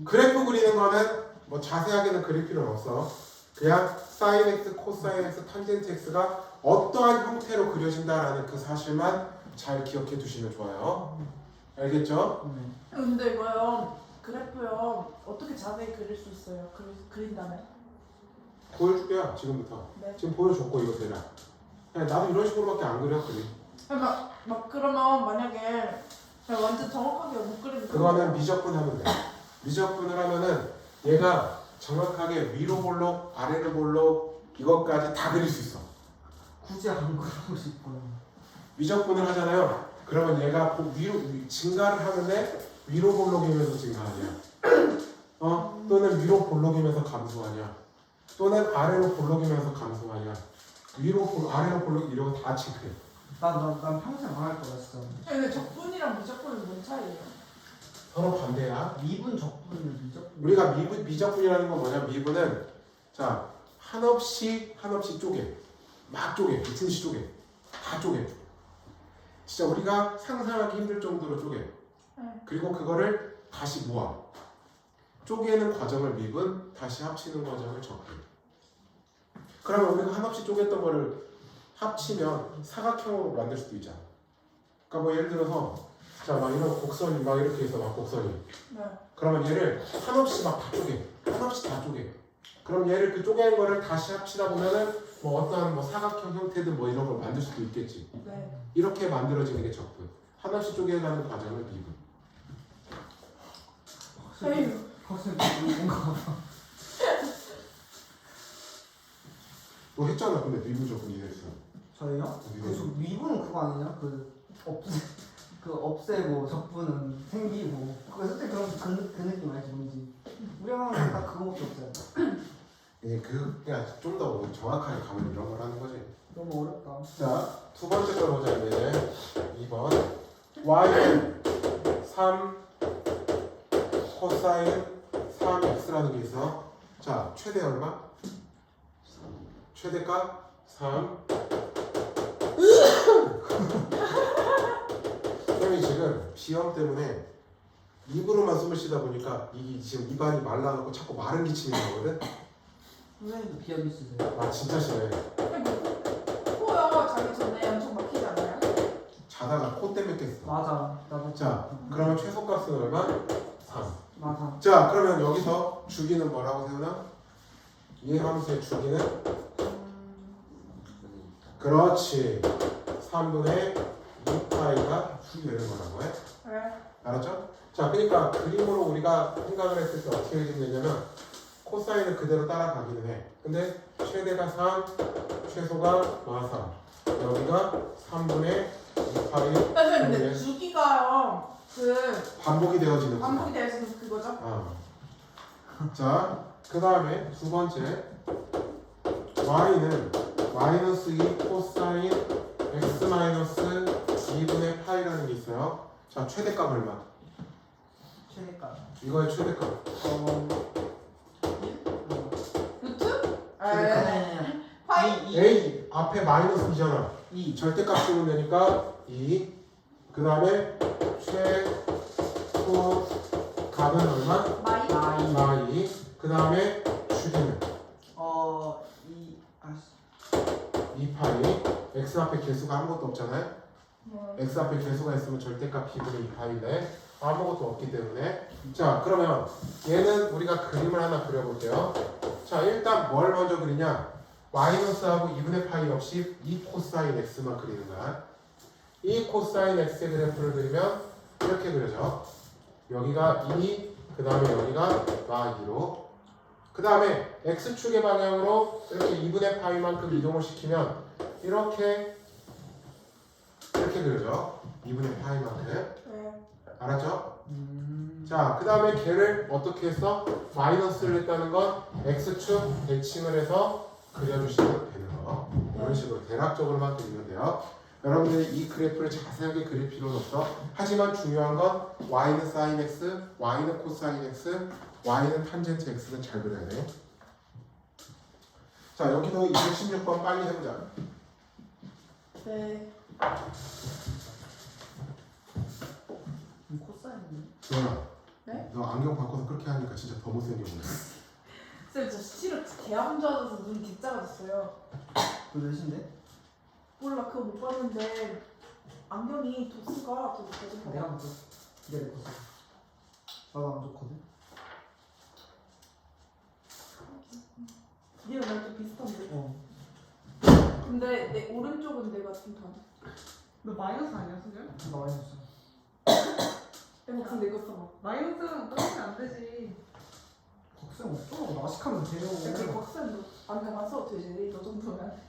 [SPEAKER 1] 그래프 그리는 거는 뭐 자세하게는 그릴 필요는 없어. 그냥 사인 x, 코사인 x, 탄젠트 x가 어떠한 형태로 그려진다라는 그 사실만 잘 기억해 두시면 좋아요. 알겠죠?
[SPEAKER 2] 네.
[SPEAKER 4] 근데 이거요 그래프요 어떻게 자세히 그릴 수 있어요? 그린다면?
[SPEAKER 1] 보여줄게요. 지금부터.
[SPEAKER 4] 네.
[SPEAKER 1] 지금 보여줬고 이거 되나? 그냥 나도 이런 식으로밖에 안 그려 그림.
[SPEAKER 4] 막 그러면 만약에 그냥 완전 정확하게 못 그리면
[SPEAKER 1] 그거는 미적분 하면 돼. 미적분을 하면은 얘가 정확하게 위로 볼록, 아래로 볼록 이것까지 다 그릴 수 있어.
[SPEAKER 2] 굳이 안 그러고 싶어요.
[SPEAKER 1] 미적분을 하잖아요. 그러면 얘가 위로 증가를 하는데 위로 볼록이면서 증가하냐? 또는 위로 볼록이면서 감소하냐? 또는 아래로 볼록이면서 감소하냐? 아래로 볼록 이런 거 다 체크해.
[SPEAKER 2] 난 평생 안 할 거야 진짜.
[SPEAKER 4] 근데 적분이랑 미적분은 뭔 차이예요?
[SPEAKER 1] 서로 반대야.
[SPEAKER 2] 미분 적분은 미적분.
[SPEAKER 1] 우리가 미적분이라는 건 뭐냐? 미분은 자 한없이 쪼개, 막 쪼개, 미친 듯이 쪼개, 다 쪼개. 진짜 우리가 상상하기 힘들 정도로 쪼개. 그리고 그거를 다시 모아. 쪼개는 과정을 미분, 다시 합치는 과정을 적분. 그러면 우리가 한없이 쪼갰던 거를 합치면 사각형으로 만들 수도 있잖아. 그러니까 뭐 예를 들어서 자 막 이런 곡선이 막 이렇게 해서 막 곡선이.
[SPEAKER 4] 네.
[SPEAKER 1] 그러면 얘를 한없이 막 다 쪼개. 한없이 다 쪼개. 그럼 얘를 그 쪼갠 거를 다시 합치다 보면은 뭐 어떠한 뭐 사각형 형태든 뭐 이런 걸 만들 수도 있겠지.
[SPEAKER 4] 네.
[SPEAKER 1] 이렇게 만들어지는 게 적분. 한없이 쪼개가는 과정을 미분.
[SPEAKER 2] 확실히 뭔가
[SPEAKER 1] 너 했잖아. 근데 미분 적분 이랬어.
[SPEAKER 2] 저희요?
[SPEAKER 1] 미분.
[SPEAKER 2] 그 미분은 그거 아니냐? 없애고 적분은 생기고 그거 솔직히 그 느낌 알지 뭔지. 우리가 하는 딱 그거밖에 없잖아.
[SPEAKER 1] 이게 그냥 좀 더 정확하게 가면 이런 걸 하는 거지.
[SPEAKER 2] 너무 어렵다.
[SPEAKER 1] 자, 두 번째 걸 보자 이제 2번. y는 3 코사인 3x라는 게 있어. 자, 최대 얼마? 최대값 3. 선생님이 지금 비염 때문에 입으로만 숨을 쉬다 보니까 이 지금 입안이 말라갖고 자꾸 마른 기침이 나거든.
[SPEAKER 2] 선생님도 비염 있으세요?
[SPEAKER 1] 아 진짜 싫어해.
[SPEAKER 4] 코요 자기 전에 엄청 막히지 않아요?
[SPEAKER 1] 자다가 코 때문에 깼어.
[SPEAKER 2] 맞아. 나도.
[SPEAKER 1] 자, 그러면 최소값은 얼마? 3.
[SPEAKER 2] 맞아.
[SPEAKER 1] 자, 그러면 여기서 주기는 뭐라고 세우나? 이 함수의 주기는? 그렇지. 3분의 2파이가 되는 거라고 해.
[SPEAKER 4] 네.
[SPEAKER 1] 알았죠? 자, 그러니까 그림으로 우리가 생각을 했을 때 어떻게 되냐면 코사인을 그대로 따라가기는 해. 근데 최대가 3, 최소가 마사. 여기가 3분의 2파이.
[SPEAKER 4] 근데 주기가요
[SPEAKER 1] 반복이 되어지는 거야.
[SPEAKER 4] 반복이 되어 있는 그거죠?
[SPEAKER 1] 자, 그 다음에 두 번째 y는 마이너스 2 코사인 x 마이너스 2분의 파이라는 게 있어요. 자, 최대값 얼마?
[SPEAKER 2] 최대값.
[SPEAKER 1] 이거의 최대값.
[SPEAKER 4] 루트?
[SPEAKER 2] 최대값.
[SPEAKER 4] 파이?
[SPEAKER 1] a 앞에 마이너스 2잖아.
[SPEAKER 2] 2.
[SPEAKER 1] 절대값 쓰면 되니까 2. 그 다음에 최소 값은 얼마?
[SPEAKER 4] 마이?
[SPEAKER 1] 마이. 그 다음에 주기는 2파이. x 앞에 개수가 아무것도 없잖아요. x 앞에 개수가 있으면 절대값 b분의 2파이인데 아무것도 없기 때문에. 자, 그러면 얘는 우리가 그림을 하나 그려볼게요. 자, 일단 뭘 먼저 그리냐? 마이너스하고 2분의 파이 없이 2 코사인 x만 그리는 거야. 2 코사인 x의 그래프를 그리면 이렇게 그려져. 여기가 2, 그 다음에 여기가 마2로. 그 다음에 x축의 방향으로 이렇게 2분의 파이만큼 이동을 시키면 이렇게 그려져. 2분의 파이만큼.
[SPEAKER 4] 네.
[SPEAKER 1] 알았죠? 자, 그 다음에 걔를 어떻게 했어? 마이너스를 했다는 건 x축 대칭을 해서 그려주시면 되는 거. 이런 식으로 대략적으로만 그리면 돼요. 여러분들이 이 그래프를 자세하게 그릴 필요는 없어. 하지만 중요한 건 y는 sin x, y는 코사인 x, y는 탄젠트 x는 잘 그려야 돼. 자, 여기도 216번 빨리 해보자.
[SPEAKER 4] 네.
[SPEAKER 2] 코사인은?
[SPEAKER 1] 주현아,
[SPEAKER 4] 네?
[SPEAKER 1] 너 안경 바꿔서 그렇게 하니까 진짜 더 못생겨 보네.
[SPEAKER 4] 쌤, 저 실은 개암 좋아져서 눈이 개작아졌어요.
[SPEAKER 2] 그 몇인데?
[SPEAKER 4] 몰라, 그거 못 봤는데 안경이 도수가 되게 좋은
[SPEAKER 2] 내가
[SPEAKER 4] 거야.
[SPEAKER 2] 먼저 기다려보자. 나도 안 좋거든.
[SPEAKER 4] 니랑 나랑 좀 비슷한데.
[SPEAKER 2] 어.
[SPEAKER 4] 근데 내 오른쪽은 내가 좀 더.
[SPEAKER 5] 너 마이너스 아니야, 수준?
[SPEAKER 2] 나 많이 줬어.
[SPEAKER 4] 내가 지금 내거 써봐.
[SPEAKER 5] 마이너스는 떨어지면 안 되지.
[SPEAKER 2] 걱정 없어. 나식하면 돼요.
[SPEAKER 4] 그 박사님도 안경안 써도 되지. 너 정도면.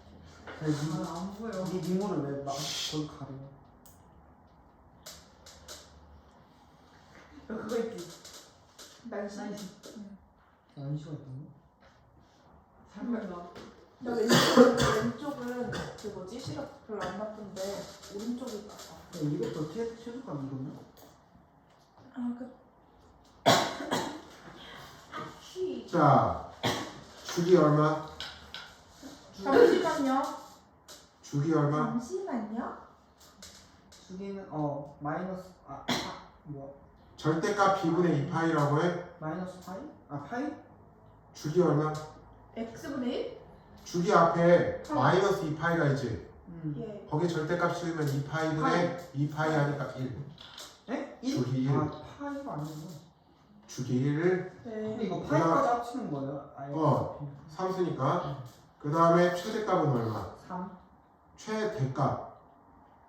[SPEAKER 5] 아, 안 보여.
[SPEAKER 2] 네 미모를 왜 나 거기 가려?
[SPEAKER 4] 너 그거 있지? 날씨.
[SPEAKER 2] 난시가 있다고?
[SPEAKER 5] 잘못 나.
[SPEAKER 4] 나 왼쪽은 그 뭐지? 시력 별로 안 나쁜데 오른쪽이 나빠.
[SPEAKER 2] 이것도 최소감 이거는?
[SPEAKER 4] 아, 그. 키.
[SPEAKER 1] 자, 주기 얼마?
[SPEAKER 4] 잠시만요.
[SPEAKER 1] 주기 얼마?
[SPEAKER 4] 잠시만요.
[SPEAKER 2] 주기는 마이너스 뭐야?
[SPEAKER 1] 절대값 b분의 2파이라고 해.
[SPEAKER 2] 마이너스 파이? 아 파이?
[SPEAKER 1] 주기 얼마?
[SPEAKER 4] x분의 1?
[SPEAKER 1] 주기 앞에 마이너스 2파이가 있지.
[SPEAKER 4] 예.
[SPEAKER 1] 거기 절대값 씌우면 2파이분의 2파이 하니까 1.
[SPEAKER 2] 에?
[SPEAKER 1] 주기 1.
[SPEAKER 2] 아 파이가 아니구나.
[SPEAKER 1] 주기 1을
[SPEAKER 2] 근데
[SPEAKER 4] 네.
[SPEAKER 2] 이거 파이까지 합치는 거예요? 아예
[SPEAKER 1] 삼수니까. 그 다음에 최대값은 얼마?
[SPEAKER 2] 3?
[SPEAKER 1] 최대값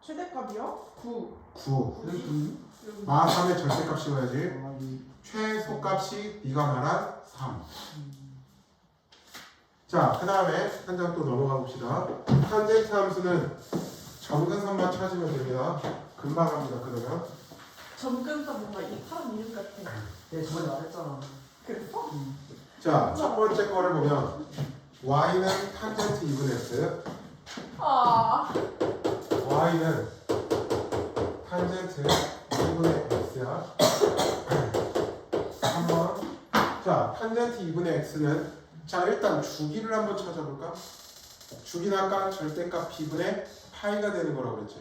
[SPEAKER 4] 최대값이요?
[SPEAKER 2] 9
[SPEAKER 1] 9.
[SPEAKER 2] 여기
[SPEAKER 1] 마 3의 절대값 씌워야지.
[SPEAKER 2] 아이
[SPEAKER 1] 최소값이 네가 말한 3. 자, 그 다음에 한 장 또 넘어가 봅시다. 탄젠트 함수는 점근선만 찾으면 됩니다. 금방 합니다. 그러면
[SPEAKER 4] 점근서 뭔가 이 사람 이름 같아.
[SPEAKER 2] 내가 저번에 말했잖아.
[SPEAKER 4] 그랬어?
[SPEAKER 1] 자, 첫 번째 거를 보면 y는 탄젠트 2분의 x,
[SPEAKER 4] 아.
[SPEAKER 1] y는 탄젠트 2분의 x야. 3번. 자, 탄젠트 2분의 x는 자, 일단 주기를 한번 찾아볼까? 주기는 아까 절대값 b분의 파이가 되는 거라고 그랬지.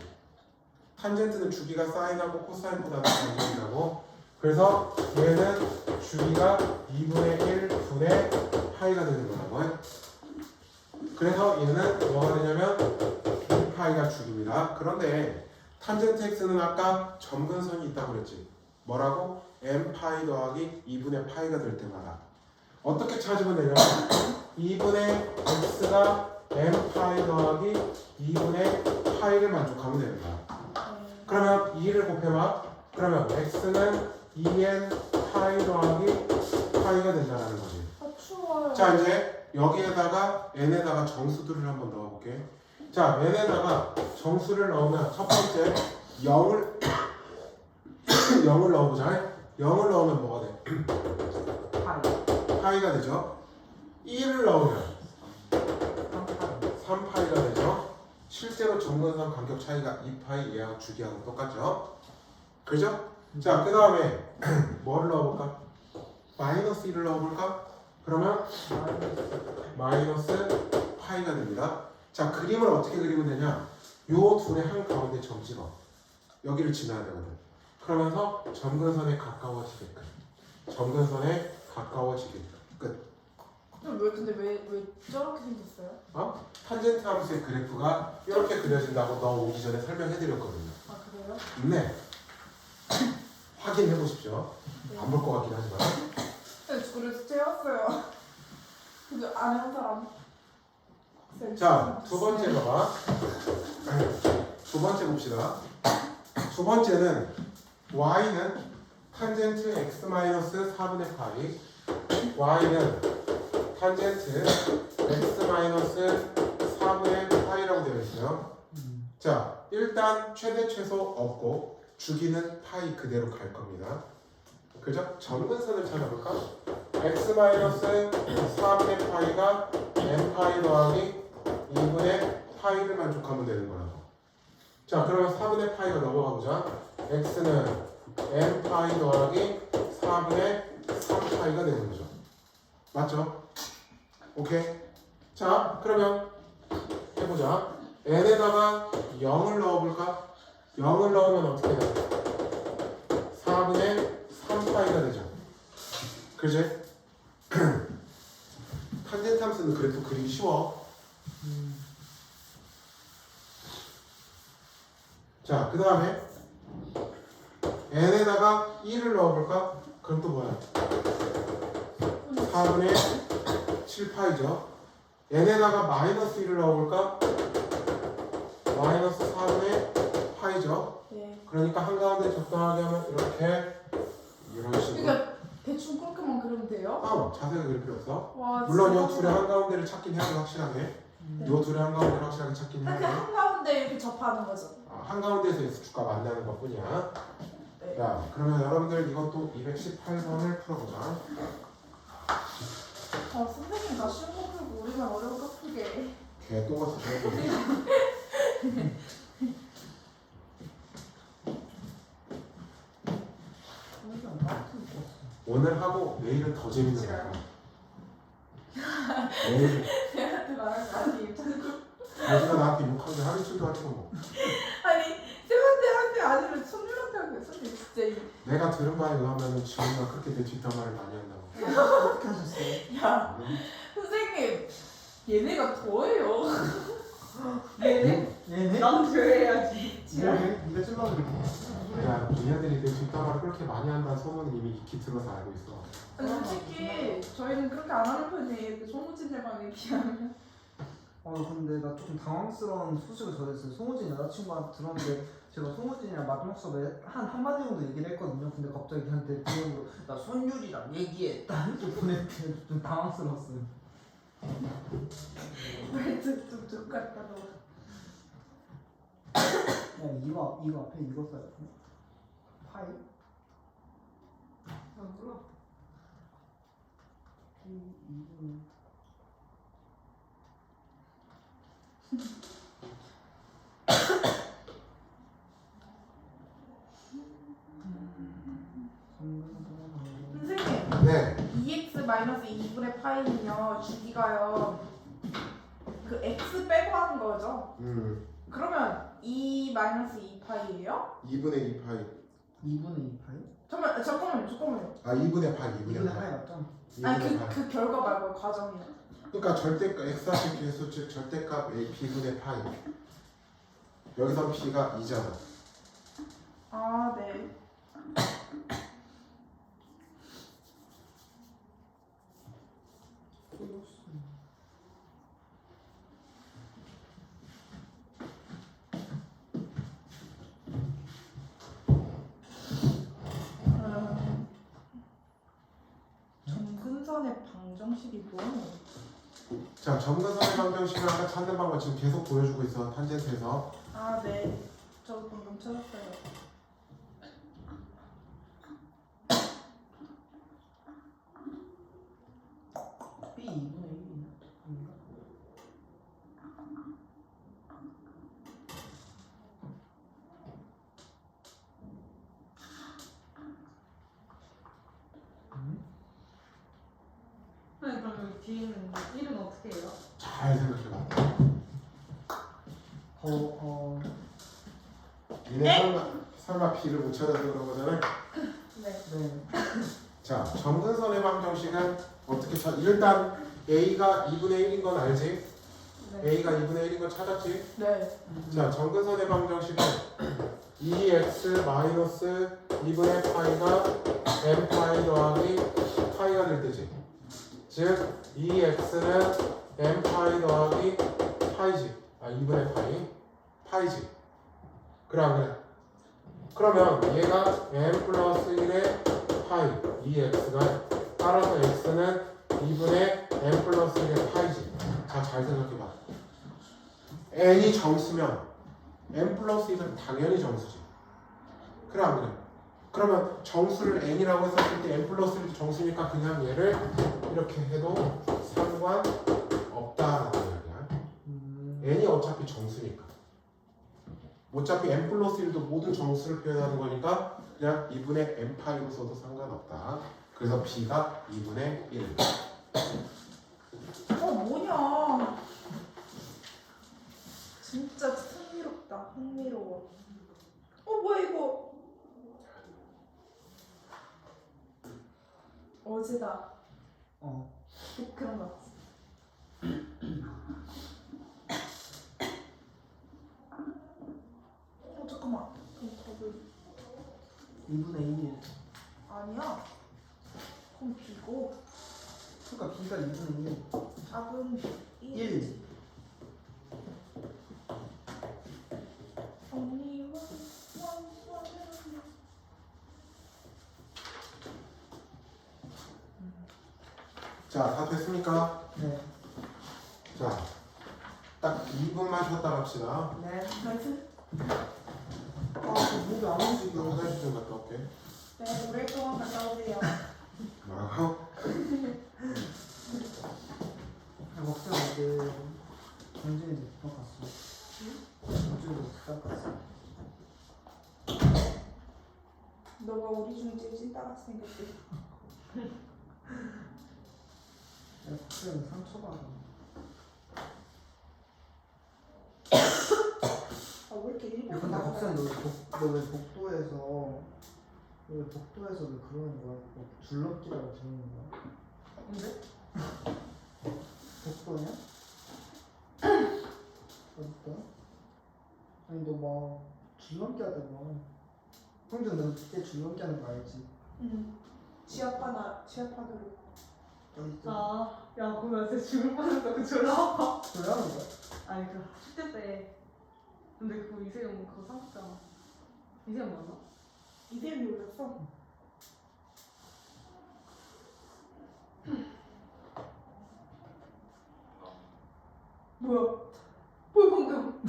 [SPEAKER 1] 탄젠트는 주기가 사인하고 코사인보다 작다고. 그래서 얘는 주기가 2분의 1분의 파이가 되는 거라고. 그래서 얘는 뭐가 되냐면 2파이가 주기입니다. 그런데 탄젠트 x는 아까 점근선이 있다고 그랬지. 뭐라고? m파이 더하기 2분의 파이가 될 때마다 어떻게 찾으면 되냐면 2분의 x가 m파이 더하기 2분의 파이를 만족하면 됩니다. 그러면 2를 곱해봐. 그러면 x는 2n 파이 더하기 파이가 된다는 거지.
[SPEAKER 4] 아, 추워요.
[SPEAKER 1] 자, 이제 여기에다가 n에다가 정수들을 한번 넣어볼게. 자, n에다가 정수를 넣으면 첫 번째 0을 0을 넣어보자. 0을 넣으면 뭐가 돼?
[SPEAKER 2] 파이
[SPEAKER 1] 파이가 되죠. 1을 넣으면
[SPEAKER 2] 3파이
[SPEAKER 1] 3파이가 되죠. 실제로 점근선 간격 차이가 2파이 얘하고 주기하고 똑같죠. 그죠? 자, 그 다음에 뭐를 넣어볼까? 마이너스 1을 넣어볼까? 그러면 마이너스 파이가 됩니다. 자, 그림을 어떻게 그리면 되냐? 요 둘의 한 가운데 점 찍어. 여기를 지나야 되거든. 그러면서 점근선에 가까워지게끔. 점근선에 가까워지게끔. 끝.
[SPEAKER 4] 근데 왜 저렇게 생겼어요?
[SPEAKER 1] 탄젠트 함수의 그래프가 이렇게 그려진다고 너 오기 전에 설명해드렸거든요.
[SPEAKER 4] 아, 그래요?
[SPEAKER 1] 네. 확인해 보십시오.
[SPEAKER 4] 네.
[SPEAKER 1] 안 볼 것 같긴 하지만.
[SPEAKER 4] 네, 그래서 채웠어요. 근데 안 한 사람.
[SPEAKER 1] 자, 두 번째 봐봐. 두 번째 봅시다. 두 번째는 y는 탄젠트 x-4분의 파이, y는 탄젠트 x-4분의 파이라고 되어 있어요. 자, 일단 최대 최소 없고 주기는 파이 그대로 갈 겁니다. 그죠? 점근선을 찾아볼까? x-4분의 파이가 n파이 더하기 2분의 파이를 만족하면 되는 거라고. 자, 그러면 4분의 파이가 넘어가보자. x는 n파이 더하기 4분의 3파이가 되는 거죠. 맞죠? 오케이. 자, 그러면 해보자. n에다가 0을 넣어볼까? 0을 넣으면 어떻게 돼? 4분의 3파이가 되죠. 그지? 탄젠트 함수는 그래도 그리기 쉬워. 자, 그 다음에 n에다가 1을 넣어볼까? 그럼 또 뭐야? 4분의 7파이죠. n에다가 마이너스 1을 넣어볼까? 마이너스 4분의 파이죠.
[SPEAKER 4] 네.
[SPEAKER 1] 그러니까 한가운데 적당하게 하면 이렇게 이런 식으로.
[SPEAKER 4] 그러니까 대충 그렇게만 그리면 돼요?
[SPEAKER 1] 자세히 그릴 필요 없어.
[SPEAKER 4] 와,
[SPEAKER 1] 물론 요
[SPEAKER 4] 진짜.
[SPEAKER 1] 둘의 한가운데를 찾긴 해야 돼, 확실하게. 요 둘의 한가운데를 확실하게 찾긴 해야
[SPEAKER 4] 이렇게
[SPEAKER 1] 돼.
[SPEAKER 4] 한가운데 이렇게 접하는 거죠.
[SPEAKER 1] 한가운데에서 X축과 만나는 것 뿐이야.
[SPEAKER 4] 네.
[SPEAKER 1] 야, 그러면 여러분들 이것도 218번을 풀어보자.
[SPEAKER 4] 선생님 나 쉬운 거 풀고 우리만 어려운 거 풀게.
[SPEAKER 1] 개똥같이 저러고. 오늘 하고 내일은 더 재밌는 거야. 내일
[SPEAKER 4] 쌤한테 말하는 거 아니에요?
[SPEAKER 1] 여기가 나한테 욕하게 하루 이틀도 하지 뭐.
[SPEAKER 4] 아니 쌤한테 한게 아니면 손님한테 한게 선생님 진짜
[SPEAKER 1] 내가 들은 바에 의하면 지금은 그렇게 내 뒷담화를 많이 한다고.
[SPEAKER 2] 어떻게 하셨어요?
[SPEAKER 4] 야 선생님 얘네가 더해요.
[SPEAKER 5] 얘네?
[SPEAKER 2] 얘네?
[SPEAKER 5] 나도 줘야지.
[SPEAKER 2] 뭐해? 네가 찔러드릴게.
[SPEAKER 1] 야, 얘네들이 내 뒷담화를 그렇게 많이 한다는 소문은 이미 익히 들어서 알고 있어.
[SPEAKER 4] 아니, 솔직히 저희는 그렇게 안 하는 편이에요. 송우진들만 얘기하면.
[SPEAKER 2] 근데 나 조금 당황스러운 소식을 전했어요. 송우진 여자친구한테 들었는데 제가 송우진이랑 마지막 수업에 한 한마디 정도 얘기를 했거든요. 근데 갑자기 걔한테 DM으로 나 손율이랑 얘기했다 이렇게 보냈대요. 좀 당황스러웠어요.
[SPEAKER 4] 말도 좀 똑같다 너.
[SPEAKER 2] 야 이거 앞에 이거 써야 돼. 파이?
[SPEAKER 5] 나 몰라.
[SPEAKER 2] 이거
[SPEAKER 4] 선생님
[SPEAKER 1] 네.
[SPEAKER 4] 2x-2분의 파이는요 주기가요 그 x 빼고 하는 거죠? 그러면 2-2파이예요?
[SPEAKER 1] 2분의 2파이.
[SPEAKER 2] 2분의 2파이?
[SPEAKER 4] 잠깐만요.
[SPEAKER 1] 아, 2분의 8, 2분의
[SPEAKER 2] 2분의
[SPEAKER 1] 8.
[SPEAKER 2] 파이 맞죠?
[SPEAKER 4] 아니
[SPEAKER 1] 2분의 8.
[SPEAKER 4] 그 결과 말고 과정이요.
[SPEAKER 1] 그러니까 절대값 x하실 개수 즉 절대값 a b분의 파이. 여기서 p가 2잖아.
[SPEAKER 4] 아 네. 점근선의 방정식이 뭐예요?
[SPEAKER 1] 자, 점근선의 방정식을 아까 찾는 방법 지금 계속 보여주고 있어. 탄젠트에서.
[SPEAKER 4] 아 네. 저 방금 찾았어요.
[SPEAKER 2] B 2분의 1인가?
[SPEAKER 5] 아니 그럼 여기 뒤에 있는 1은 어떻게 해요?
[SPEAKER 1] 잘 생각해봐. 니네 설마 p를 못 찾아서 그런 거잖아.
[SPEAKER 4] 네.
[SPEAKER 2] 네.
[SPEAKER 1] 자, 점근선의 방정식은 어떻게 찾? 일단 a가 2분의 1인 건 알지?
[SPEAKER 4] 네.
[SPEAKER 1] a가 2분의 1인 건 찾았지?
[SPEAKER 4] 네.
[SPEAKER 1] 자, 점근선의 방정식은 2x 마이너스 2분의 파이가 m 파이 더하기 파이가 될 때지. 즉 2x는 m 파이 더하기 파이지. 2분의 파이지. 그래. 그러면 얘가 m 플러스 1의 파이 2x가 따라서 x는 2분의 m 플러스 1의 파이지. 자, 잘 생각해봐. n이 정수면 m 플러스 1은 당연히 정수지. 그래 안 그래? 그러면 정수를 n이라고 했었을 때 m 플러스 1도 정수니까 그냥 얘를 이렇게 해도 상관없어. 없다라는 이야기야. n이 어차피 정수니까. 어차피 n 플러스 1도 모든 정수를 표현하는 거니까 그냥 2분의 n 파이로 써도 상관없다. 그래서 b가 2분의 1.
[SPEAKER 4] 뭐냐. 진짜 흥미롭다. 흥미로워. 뭐야 이거. 어제다. 그런 거 같아. 잠깐만. 답을
[SPEAKER 2] 2분의 1.
[SPEAKER 4] 아니야. 그럼 B고
[SPEAKER 2] 그러니까 B가 2분의 1.
[SPEAKER 4] 답은 1.
[SPEAKER 2] 1.
[SPEAKER 4] 언니
[SPEAKER 1] 자, 다 됐습니까?
[SPEAKER 2] 네.
[SPEAKER 1] 자, 딱 2분만 쉬었다 갑시다.
[SPEAKER 2] 네.
[SPEAKER 4] 나이스.
[SPEAKER 2] 저 목이 안
[SPEAKER 1] 나
[SPEAKER 2] 움직여.
[SPEAKER 1] 화장실 좀 갔다 올게.
[SPEAKER 4] 네, 오랫동안 갔다 오세요.
[SPEAKER 1] 뭐라고?
[SPEAKER 2] 먹자 어제 경진이 부탁 갔어. 경진이 부탁 갔어.
[SPEAKER 4] 너가 우리 중에 제일 찐따같이 생겼지.
[SPEAKER 2] 내가 박수는 상처받아.
[SPEAKER 4] 왜 이렇게 일본
[SPEAKER 2] 야, 근데 박수는 너왜 복도에서 왜 그러는 거야? 뭐 줄넘기라고 부르는 거야?
[SPEAKER 5] 근데?
[SPEAKER 2] 복도냐? 어딨다? 아니 너 막 줄넘기 하더라. 형준 너 그때 줄넘기 하는 거 알지?
[SPEAKER 4] 응. 지하판으로.
[SPEAKER 2] 어디 있어?
[SPEAKER 5] 아, 야, 그거 진짜 죽을 뻔했어. 그 졸라 아파.
[SPEAKER 2] 그래 하는 거야?
[SPEAKER 5] 아니, 그 축제 때. 근데 그거 이세영 그거 상했잖아. 이세영 맞나?
[SPEAKER 4] 이대일이 올렸어. 뭐야 방금.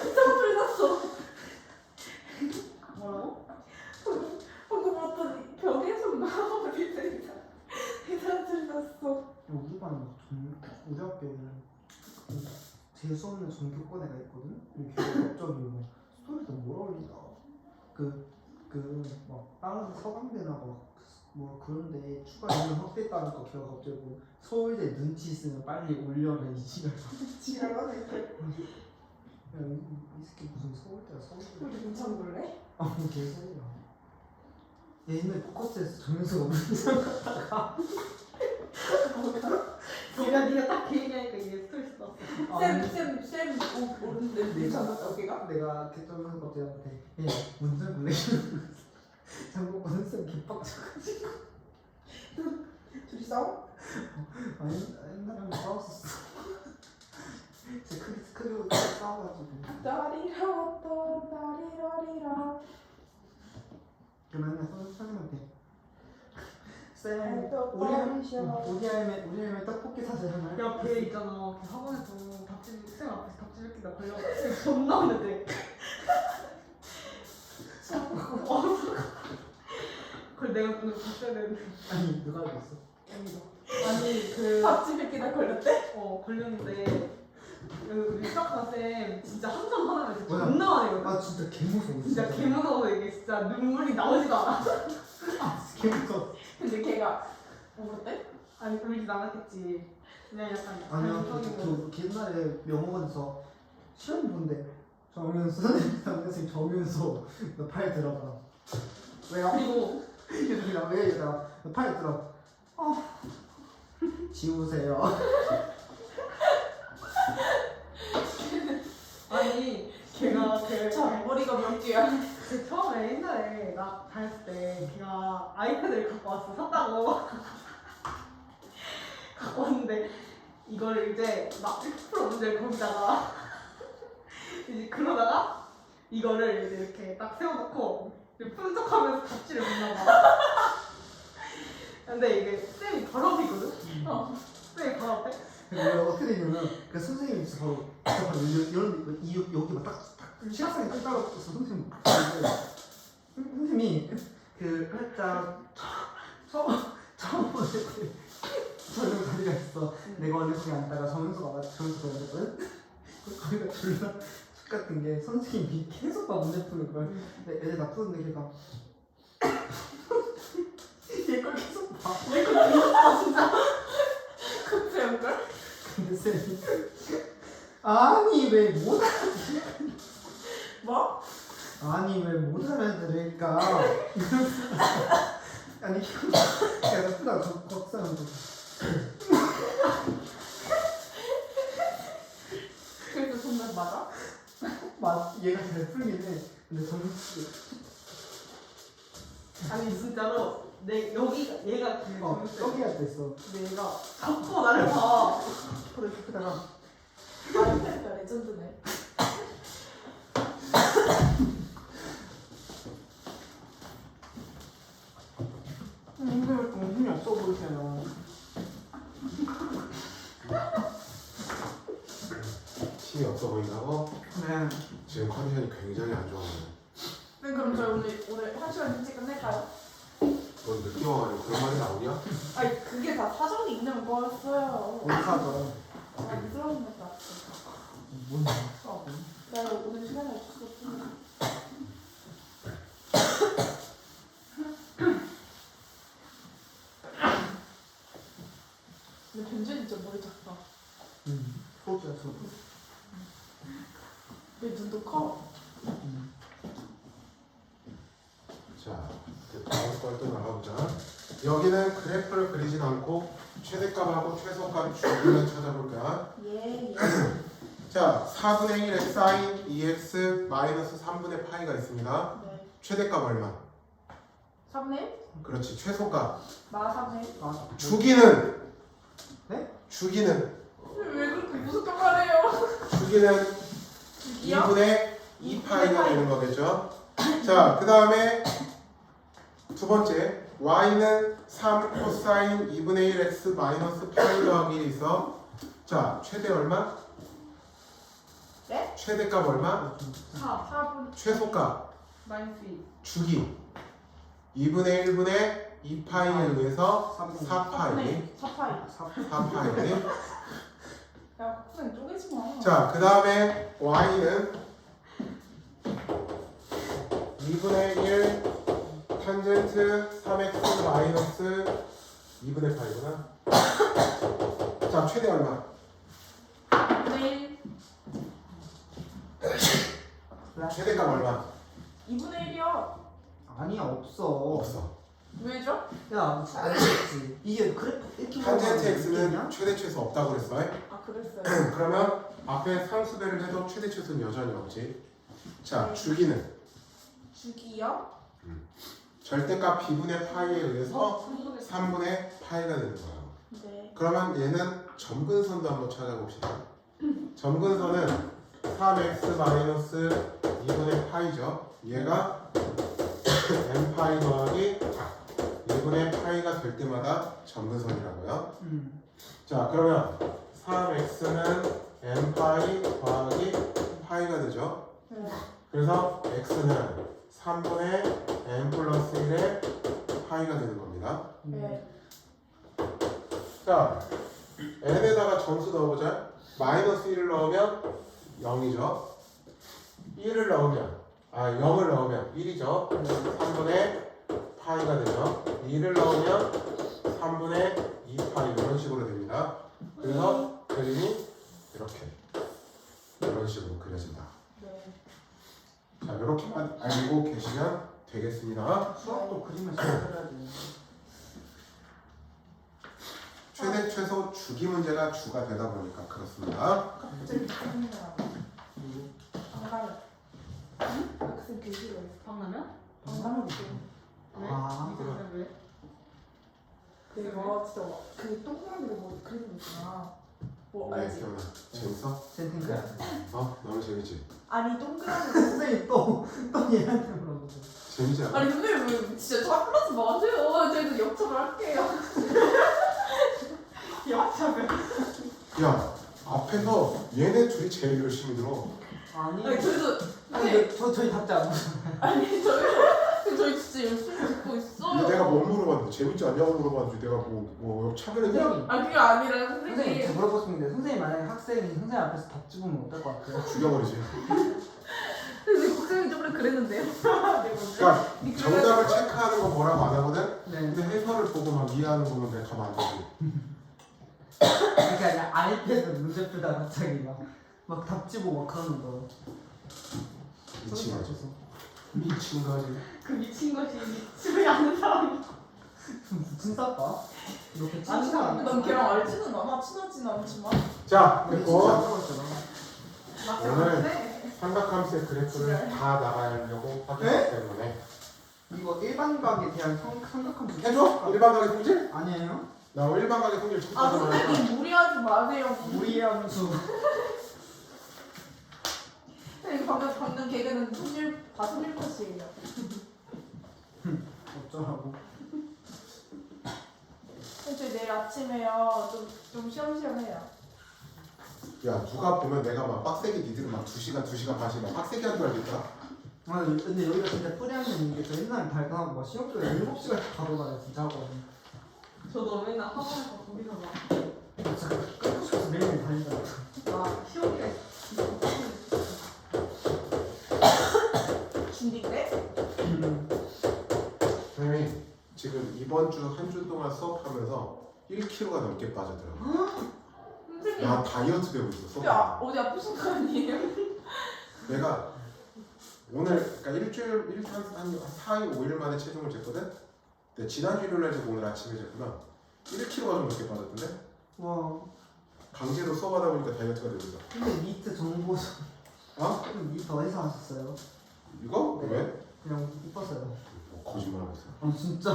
[SPEAKER 4] 진짜 소리 났어.
[SPEAKER 5] 뭐라고?
[SPEAKER 4] 방금 봤더니 벽에서 머리 때리다. 이상한 소리 났어.
[SPEAKER 2] 우리 반에 우리 학교에는 재수없는 전교권 애가 있거든? 근데 걔가 갑자기 뭐 스토리도 뭐라 올리나 막 다른 서강대나 뭐 그런데 추가 인원 확대했다니까 걔가 갑자기 뭐 서울대 눈치 있으면 빨리 올려라 이 지랄.
[SPEAKER 4] 지랄하네.
[SPEAKER 2] 야, 이 새끼 무슨 서울대야 서울대.
[SPEAKER 4] 우리 문창 볼래?
[SPEAKER 2] 뭐 개소리야. 얘 옛날에 포커스에서 정면수가 문장 갔다가
[SPEAKER 5] 네가 딱 그 얘기하니까 이게 스트레스 받았어.
[SPEAKER 4] 쌤 오는데 문창 여기가?
[SPEAKER 2] 내가 개쩌면서 갑자기 얘 문장 볼래? 장국권은 쌤 개빡쳐가지고.
[SPEAKER 4] 둘이 싸워?
[SPEAKER 2] 아니 옛날에 한번 싸웠었어. 진짜 크게 싸워가지고.
[SPEAKER 4] 다리라 또 다리라리라.
[SPEAKER 2] 그 맨날 선생님한테 쌤
[SPEAKER 4] 또
[SPEAKER 2] 우리 할매 떡볶이 사주잖아요.
[SPEAKER 5] 야, 걔 있잖아. 걔 학원에서 밥집, 쌤 앞에서 밥집 뺏기다 걸려가지고 존나 혼냈대. 그걸 내가 오늘 봤어야 되는데.
[SPEAKER 2] 아니 누가 알고 있어?
[SPEAKER 5] 아니, 그.
[SPEAKER 4] 밥집에 끼다 걸렸대?
[SPEAKER 5] 걸렸는데. 우리 수학과 쌤 진짜 한점 하나면 진짜
[SPEAKER 2] 뭐야?
[SPEAKER 5] 존나 많이 거든.
[SPEAKER 2] 아 진짜 개무서워.
[SPEAKER 5] 진짜 개무서워서 이게 진짜 눈물이 나오지도 않아.
[SPEAKER 2] 개무서워.
[SPEAKER 4] 근데 걔가 울었대?
[SPEAKER 5] 아니, 울진 않았겠지. 그냥 약간.
[SPEAKER 2] 아니야
[SPEAKER 5] 감성이고.
[SPEAKER 2] 그 옛날에 명호관에서 시험 본대. 정윤수 선생님 정윤수 너 팔 들어가. 왜요?
[SPEAKER 5] 그리고
[SPEAKER 2] 이러더라. 왜 이러더라. 너 팔 들어. 지우세요.
[SPEAKER 5] 아니, 걔가
[SPEAKER 4] 머리가 몇 개야?
[SPEAKER 5] 그 처음에 옛날에 나 다녔을 때 걔가 아이패드를 갖고 왔어. 샀다고. 갖고 왔는데 이거를 이제 막 100% 문제를 거기다가 이제 그러다가 이거를 이제 이렇게 딱 세워놓고 이제 푼 척하면서 답지를 묻나 봐. 근데 이게 쌤이 바로 앞이거든? 쌤이 바로 앞에?
[SPEAKER 2] 근데 어떻게 되냐면 그 선생님이 진짜 바로 이런 여기 막딱 시각상이 딱 따라붙어서 선생님 선생님이 그 살짝 처음 보실 때 설명가지가 있어. 내가 원래 거기 앉다가 정은수가 앉았거든. 거기가 졸라 쑥 같은 게 선생님이 계속 막 문제 푸는 거야. 근데 애들 다 푸는데 걔가 얘걸 계속 봐.
[SPEAKER 4] 급해한 걸?
[SPEAKER 2] 근데 쌤이 아니 왜 못
[SPEAKER 4] 뭐?
[SPEAKER 2] 아니 왜 못 알아들을까? 아니 걔가 푸다가 걱정한 거.
[SPEAKER 4] 그래서 정말 맞아?
[SPEAKER 2] 얘가 잘 풀긴 해. 근데 정수
[SPEAKER 5] 아니 진짜로 내 여기가 얘가 그
[SPEAKER 2] 떡이가 됐어.
[SPEAKER 5] 근데 얘가 자꾸 나를 봐.
[SPEAKER 2] 그래 그다가
[SPEAKER 4] 아 그러니까 레전드네.
[SPEAKER 2] 오늘 정신이 없어 보이세요.
[SPEAKER 1] 힘이 없어 보인다고?
[SPEAKER 2] 네.
[SPEAKER 1] 지금 컨디션이 굉장히 안 좋아요.
[SPEAKER 4] 네 그럼 저희 오늘 1시간 일찍 끝낼까요?
[SPEAKER 1] 넌 늦게 와가지고 그런 말이 나오냐?
[SPEAKER 4] 아니 그게 다 사정이 있는 거였어요.
[SPEAKER 2] 어떡하죠?
[SPEAKER 4] 안쓰러운 것 같아.
[SPEAKER 2] 뭔데?
[SPEAKER 4] 내가 오늘 시간을 없었어. 근데 변진이 진짜 머리 작다.
[SPEAKER 2] 소주야 소주.
[SPEAKER 4] 내 눈도 커.
[SPEAKER 1] 자, 이제 다음 걸 또 나가보자. 여기는 그래프를 그리진 않고 최대값하고 최소값 주기만 찾아볼까?
[SPEAKER 4] 예.
[SPEAKER 1] 자, 4분의 1 sin 2x 마이너스 3분의 파이가 있습니다.
[SPEAKER 4] 네.
[SPEAKER 1] 최대값 얼마?
[SPEAKER 4] 3일?
[SPEAKER 1] 그렇지, 최소값.
[SPEAKER 4] 마 3일?
[SPEAKER 2] 아
[SPEAKER 1] 주기는?
[SPEAKER 2] 네?
[SPEAKER 1] 주기는?
[SPEAKER 4] 왜 그렇게 무섭게 말해요?
[SPEAKER 1] 주기는
[SPEAKER 4] 이요?
[SPEAKER 1] 2분의 2파이가 되는 거겠죠? 자, 그 다음에 두 번째 y는 3 코사인 2분의 1x 마이너스 파이 더하기 1이 있어. 자, 최대 얼마?
[SPEAKER 4] 네?
[SPEAKER 1] 최대값 얼마?
[SPEAKER 4] 4분.
[SPEAKER 1] 최소값
[SPEAKER 5] 마이너스 2.
[SPEAKER 1] 주기 2분의 1분의 2파이에 의해서
[SPEAKER 2] 3분의
[SPEAKER 1] 4파이
[SPEAKER 4] 4파이.
[SPEAKER 1] 4파이.
[SPEAKER 4] 야, 선생님 쪼개지 마.
[SPEAKER 1] 자, 그 다음에 y는 2분의 1 탄젠트 3x 마이너스 2분의 파이구나. 자, 최대 얼마?
[SPEAKER 4] 2분의 1.
[SPEAKER 1] 최대값 얼마?
[SPEAKER 4] 2분의 1이요.
[SPEAKER 2] 아니야 없어.
[SPEAKER 1] 없어.
[SPEAKER 4] 왜죠?
[SPEAKER 2] 야 알겠지. 이게 그래프 이렇게
[SPEAKER 1] 탄젠트 x는
[SPEAKER 2] 있냐?
[SPEAKER 1] 최대 최소 없다고 그랬어.
[SPEAKER 4] 아, 그랬어요.
[SPEAKER 1] 그러면 앞에 상수배를 해도 최대 최소는 여전히 없지. 자, 주기는
[SPEAKER 4] 주기요?
[SPEAKER 1] 절대값 b분의 파이에 의해서
[SPEAKER 4] 3분의
[SPEAKER 1] 3분의 파이가 되는 거야.
[SPEAKER 4] 네.
[SPEAKER 1] 그러면 얘는 점근선도 한번 찾아봅시다. 점근선은 3x 마이너스 2분의 파이죠. 얘가 n 파이 더하기 2분의 파이가 될 때마다 점근선이라고요. 자, 그러면 3x는 n 파이 더하기 파이가 되죠.
[SPEAKER 4] 네.
[SPEAKER 1] 그래서 x는 3분의 n 플러스 1의 파이가 되는 겁니다.
[SPEAKER 4] 네.
[SPEAKER 1] 자, n에다가 점수 넣어보자. 마이너스 1을 넣으면 0이죠. 1을 넣으면 0을 넣으면 1이죠. 3분의 파이가 되죠. 2를 넣으면 3분의 2파이 이런 식으로 됩니다. 그래서 그림이 이렇게 이런 식으로 그려진다.
[SPEAKER 4] 네.
[SPEAKER 1] 자, 이렇게만 알고 계시면 되겠습니다.
[SPEAKER 2] 수학도 그림을 잘 그려야지.
[SPEAKER 1] 최대 최소 주기 문제가 주가 되다 보니까 그렇습니다.
[SPEAKER 4] 갑자기 생각나. 안 가요. 학생 그 싫어요.
[SPEAKER 5] 방라면?
[SPEAKER 4] 안 가면 돼.
[SPEAKER 5] 왜?
[SPEAKER 2] 아.
[SPEAKER 5] 이거는 왜?
[SPEAKER 4] 내가 진짜 그 동그라미로 뭐 그리는 거 있잖아. 뭐
[SPEAKER 1] 네,
[SPEAKER 4] 알지?
[SPEAKER 1] 기억나. 재밌어?
[SPEAKER 2] 센팅가.
[SPEAKER 1] 너무 재밌지?
[SPEAKER 4] 아니 동그라미.
[SPEAKER 2] 선생님 또 얘한테 물어보죠.
[SPEAKER 1] 재밌지 않아?
[SPEAKER 4] 아니 근데 왜 진짜 저 플러스 마세요. 저희도 역습을 할게요.
[SPEAKER 5] 역차별.
[SPEAKER 1] 야, 앞에서 얘네 둘이 제일 열심히 들어.
[SPEAKER 2] 아니.
[SPEAKER 4] 아니 저희도
[SPEAKER 2] 아니
[SPEAKER 4] 근데
[SPEAKER 2] 저희 답지 않아.
[SPEAKER 4] 아니 저희도 그 저희 진짜 열심히 듣고
[SPEAKER 1] 근데
[SPEAKER 4] 있어요.
[SPEAKER 1] 내가 뭐 물어봤는데 재밌지 않냐고 물어봤는데 내가 뭐 차별했냐?
[SPEAKER 2] 선생님,
[SPEAKER 4] 아 그게 아니라
[SPEAKER 2] 선생님
[SPEAKER 4] 선생님.
[SPEAKER 2] 제가 물어봤습니다. 선생님 만약에 학생이 선생님 앞에서 답 집으면 어떨 것 같아요?
[SPEAKER 1] 죽여버리지.
[SPEAKER 4] 선생님 국장님적으로 그랬는데요.
[SPEAKER 1] 그러니까 정답을 체크하는 거 뭐라고 안 하거든?
[SPEAKER 2] 네.
[SPEAKER 1] 근데 해설을 보고 막 이해하는 거면 내가 가만 안 두지.
[SPEAKER 2] 그러니까 그냥 아이패드 문제 풀다가 갑자기 막 답 집고 막 하는 거.
[SPEAKER 1] 미친 거지. 미친 거지.
[SPEAKER 5] 그 미친 것이 집에 아는 사람이.
[SPEAKER 2] 무슨 쌌다? 이렇게
[SPEAKER 4] 아니
[SPEAKER 2] 친구가
[SPEAKER 4] 난 걔랑 알지는 않아. 친하진 않지만.
[SPEAKER 1] 자,
[SPEAKER 2] 진짜
[SPEAKER 1] 됐고
[SPEAKER 2] 잖아
[SPEAKER 1] 오늘 삼각함수의 그래프를 다 나가려고 하기
[SPEAKER 2] 네?
[SPEAKER 1] 때문에
[SPEAKER 2] 이거 일반각에 대한 삼각함수
[SPEAKER 1] 해줘? 일반각의 성질?
[SPEAKER 2] 아니에요?
[SPEAKER 1] 나 일반각의 성질
[SPEAKER 4] 아
[SPEAKER 1] 축소하지 말까?
[SPEAKER 4] 선생님 무리하지 마세요.
[SPEAKER 2] 무리함수.
[SPEAKER 4] 선생님 방금 개그는 다 손일 것이에요.
[SPEAKER 2] 어쩌라고?
[SPEAKER 4] 저희 내일 아침에요. 좀 시험해요.
[SPEAKER 1] 야 누가 보면 내가 막 빡세게 니들은 막 2시간 반씩 막 빡세게 한 줄 알겠다.
[SPEAKER 2] 아 근데 여기가 진짜 뿌리하는 게저 옛날에 발견하고 막 시험표에 7시간 가둬놔요 진짜 하거든.
[SPEAKER 5] 저도 맨날 학원에서 거기서 막
[SPEAKER 2] 진짜 끊고 싶어서 매일매일 다니잖아.
[SPEAKER 5] 시험기가
[SPEAKER 4] 준비 때?
[SPEAKER 1] 선생님이 지금 이번 주 한 주 동안 수업하면서 1kg가 넘게 빠졌더라고.
[SPEAKER 4] 선생님.
[SPEAKER 1] 나 다이어트 되고 있어. 수업.
[SPEAKER 4] 어디 아프신 거 아니에요?
[SPEAKER 1] 내가 오늘 그러니까 일주일 한 4일 5일 만에 체중을 쟀거든. 근데 지난 일요일날 재고 오늘 아침에 쟀구나. 1kg가 좀 넘게 빠졌던데.
[SPEAKER 2] 와.
[SPEAKER 1] 강제로 수업하다 보니까 다이어트가 되고 있어.
[SPEAKER 2] 근데 니트 정보
[SPEAKER 1] 어?
[SPEAKER 2] 니트 어디서 하셨어요?
[SPEAKER 1] 이거?
[SPEAKER 2] 네.
[SPEAKER 1] 왜?
[SPEAKER 2] 그냥 이뻤어요.
[SPEAKER 1] 뭐 거짓말하고 있어.
[SPEAKER 2] 아 진짜.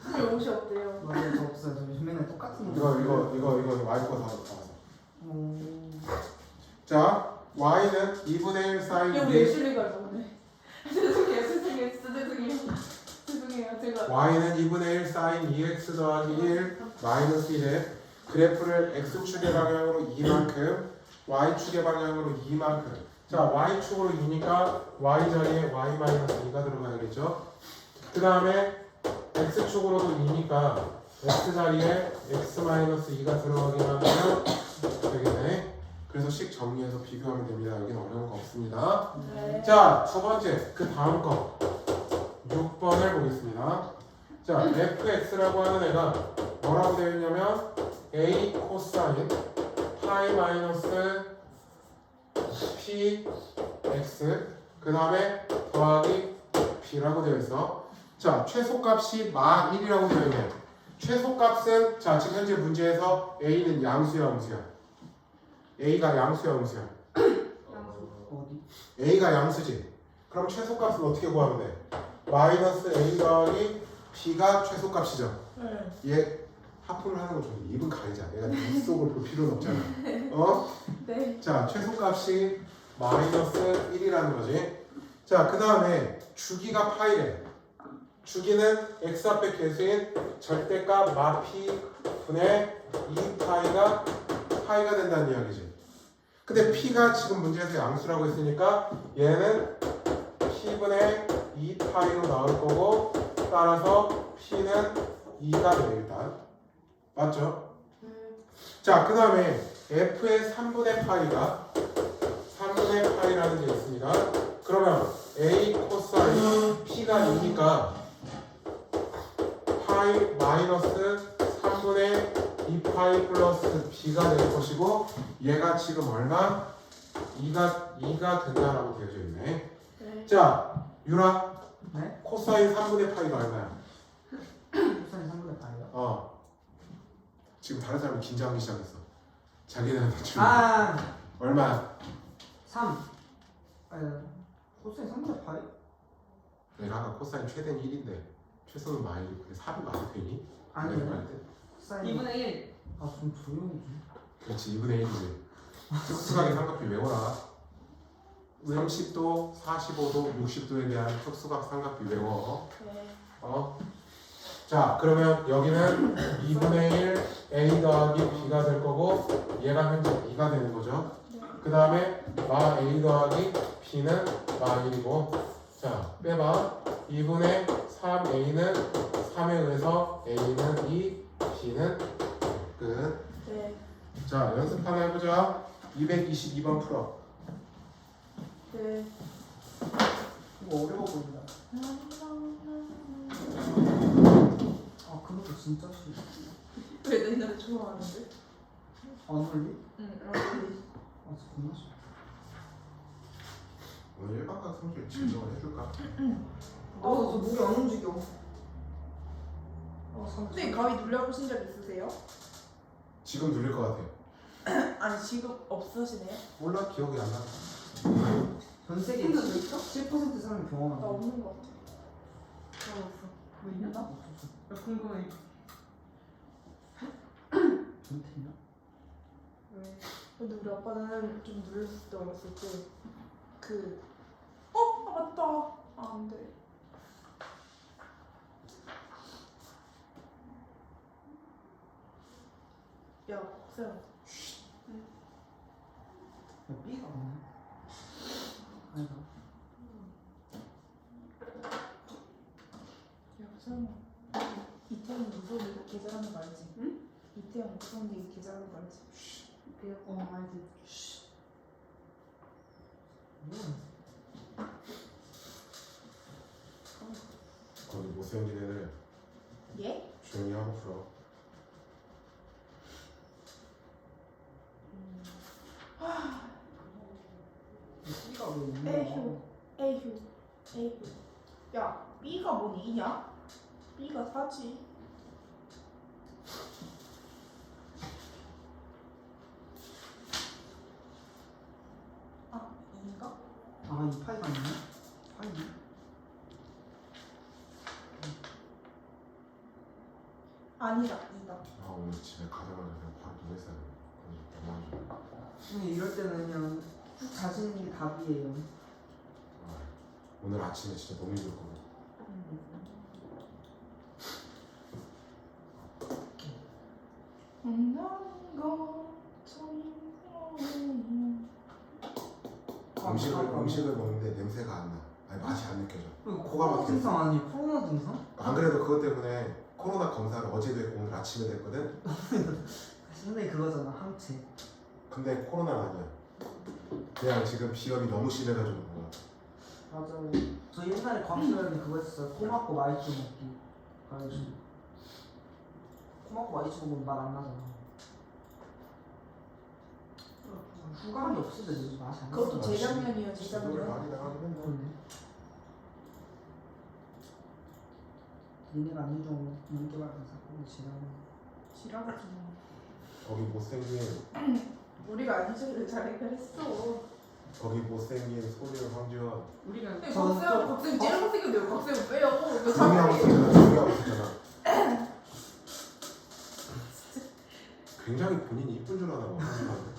[SPEAKER 4] 선생님 옷이 어때요?
[SPEAKER 2] 맞아요 저 없어요. 저 맨날 똑같은
[SPEAKER 1] 이거 와이프 다 받았어.
[SPEAKER 2] 어...
[SPEAKER 1] 자, y는 2분의 1 사인
[SPEAKER 4] 이거
[SPEAKER 1] 2.
[SPEAKER 4] 예술이가 오늘. 죄송해요. 제가
[SPEAKER 1] y는 2분의 1 사인 2x 더하기 1 마이너스 1에 그래프를 x축의 방향으로 2만큼 y축의 방향으로 2만큼. 자, y축으로 2니까 y 자리에 y 마이너스 2가 들어가야겠죠. 그 다음에 x축으로도 2니까 x 자리에 x 마이너스 2가 들어가기만 하면 되겠네. 그래서 식 정리해서 비교하면 됩니다. 여기는 어려운 거 없습니다.
[SPEAKER 4] 네.
[SPEAKER 1] 자, 첫 번째 그 다음 거 6번을 보겠습니다. 자, fx라고 하는 애가 뭐라고 되어 있냐면 a 코사인 파이 마이너스 px 그 다음에 더하기 b라고 되어 있어. 자, 최소값이 마 1이라고 되어 있네. 최소값은 자, 지금 현재 문제에서 a는 양수야, 음수야? a가 양수야, 음수야?
[SPEAKER 2] 어디?
[SPEAKER 1] a가 양수지. 그럼 최소값은 어떻게 구하면 돼? 마이너스 a 더하기 b가 최소값이죠.
[SPEAKER 4] 네.
[SPEAKER 1] 얘 하품을 하는 거 좀 입은 가리자. 내가 네 속을 볼 필요는 없잖아. 어?
[SPEAKER 4] 네.
[SPEAKER 1] 자, 최소값이 마이너스 1이라는 거지. 자, 그 다음에 주기가 파이래. 주기는 x 앞에 계수인 절대값 마 p 분의 2파이가 파이가 된다는 이야기지. 근데 p가 지금 문제에서 양수라고 했으니까 얘는 p분의 2파이로 나올 거고 따라서 p는 2가 돼 일단. 맞죠? 자, 그 다음에 f의 3분의 파이가 3분의 파이라는 게 있습니다. 그러면 a 코사인 p가 2니까 파이 마이너스 3분의 2파이 플러스 b가 될 것이고 얘가 지금 얼마? 2가 된다라고 되어져 있네.
[SPEAKER 4] 네.
[SPEAKER 1] 자, 유라
[SPEAKER 2] 네?
[SPEAKER 1] 코사인 3분의 파이가 얼마야?
[SPEAKER 2] 코사인 3분의 파이요?
[SPEAKER 1] 지금 다른 사람이 긴장하기 시작했어. 자기네한테 줄
[SPEAKER 2] 아!
[SPEAKER 1] 얼마야?
[SPEAKER 2] 3. 코사인 3분의 파이?
[SPEAKER 1] 내가 아까 코사인 최대는 1인데 최소는 마이너스 4가 안 되니?
[SPEAKER 2] 아니요. 코사인
[SPEAKER 5] 2분의 1.
[SPEAKER 2] 좀 조용히 좀.
[SPEAKER 1] 그렇지 2분의 1이지. 특수각의 삼각비 외워라. 30도, 45도, 60도에 대한 특수각 삼각비 외워.
[SPEAKER 4] 네.
[SPEAKER 1] 자, 그러면 여기는 2분의 1 a 더하기 b가 될 거고 얘가 현재 2가 되는 거죠. 그 다음에 마 a 더하기 b는 마 1이고 자, 빼봐. 2분의 3a는 3에 의해서 a는 2, b는 끝.
[SPEAKER 4] 네.
[SPEAKER 1] 자, 연습 하나 해보자. 222번 풀어.
[SPEAKER 4] 네.
[SPEAKER 2] 이거 어려워 보인다. 아 그것도 진짜 싫어.
[SPEAKER 4] 왜 내 노래 좋아하는데?
[SPEAKER 2] 안 어울리?
[SPEAKER 4] 응, 라블리.
[SPEAKER 2] 아 진짜 겁나 싫어.
[SPEAKER 1] 오늘 일반과 성질 진정을 해줄까?
[SPEAKER 2] 저 목이 안 움직여.
[SPEAKER 4] 선생님 가위 눌려보신 적 있으세요?
[SPEAKER 1] 지금 눌릴 것 같아.
[SPEAKER 4] 아니 지금 없으시네요?
[SPEAKER 1] 몰라, 기억이 안 나.
[SPEAKER 2] 전 세계 7% 사람이
[SPEAKER 4] 나
[SPEAKER 2] 경험한다.
[SPEAKER 4] 없는 것 같아.
[SPEAKER 5] 나 없어. 뭐 있나?
[SPEAKER 4] 있나?
[SPEAKER 5] 나 궁금해.
[SPEAKER 2] 전태냐?
[SPEAKER 4] 왜? 근데 우리 아빠는 좀 눌렸을 때 어렸을 때 아 맞다. 아 안돼. 야 박세영.
[SPEAKER 2] 야 B가 없네. 아니다.
[SPEAKER 4] 야 박세영. 이태원 무서운데 이거 계좌하는 거 알지?
[SPEAKER 5] 응?
[SPEAKER 4] 이태원 무서운데 이거 계좌하는 거 알지?
[SPEAKER 5] 알지.
[SPEAKER 1] 거기 못생긴 애들
[SPEAKER 4] 예?
[SPEAKER 1] 조용히 하고 풀어.
[SPEAKER 2] B가 왜 있는 거야?
[SPEAKER 4] 에휴. 에휴. 에휴. 야 B가 뭔 2냐? B가 4지. 아 2인가?
[SPEAKER 2] 아, 이 파이가 있네? 파이네?
[SPEAKER 4] 아니다 2다.
[SPEAKER 1] 아, 오늘 집에 가자마자 그냥 바로 누워있어야 돼. 그래서 너무
[SPEAKER 2] 근데 이럴 때는 그냥 쭉 자신 있는 게 답이에요.
[SPEAKER 1] 아, 오늘 아침에 진짜 너무 힘들었거든. 음식을 먹는데 냄새가 안 나. 아니, 맛이 안 느껴져. 코가
[SPEAKER 2] 코로나
[SPEAKER 1] 막혀.
[SPEAKER 2] 증상 아니 코로나 증상?
[SPEAKER 1] 안 그래도 그것 때문에 코로나 검사를 어제도 했고 오늘 아침에도 했거든.
[SPEAKER 2] 선생님 그거잖아 항체.
[SPEAKER 1] 근데 코로나는 아니야. 그냥 지금 비염이 너무 심해가지고 그런 거야.
[SPEAKER 2] 맞아요. 저 옛날에 과학 시간에 그거 했어요. 코 막고 마이쮸 먹기. 그래가지고 코 막고 마이쮸 먹으면 말 안 나잖아. 후각이 없어져 맛이 안 나.
[SPEAKER 4] 그것도 재작년이요
[SPEAKER 1] 노래
[SPEAKER 4] 재작년.
[SPEAKER 1] 많이 나가긴 했네.
[SPEAKER 2] 그런데 니네가 안 해준 인기 받은 사건이 지나고.
[SPEAKER 4] 지랄하지 마.
[SPEAKER 1] 거기 못생긴
[SPEAKER 4] 우리가 아니지를 잘 해결했어.
[SPEAKER 1] 거기 못생긴 소리를 황지원
[SPEAKER 5] 우리가
[SPEAKER 4] 박세영 제일 못생겼는데 왜 박세영 빼요? 왜
[SPEAKER 1] 조용히 하고
[SPEAKER 4] 자꾸
[SPEAKER 1] 있었잖아. 조용히 하고 있었잖아. 굉장히 본인이 이쁜 줄 아나 봐. 황지원.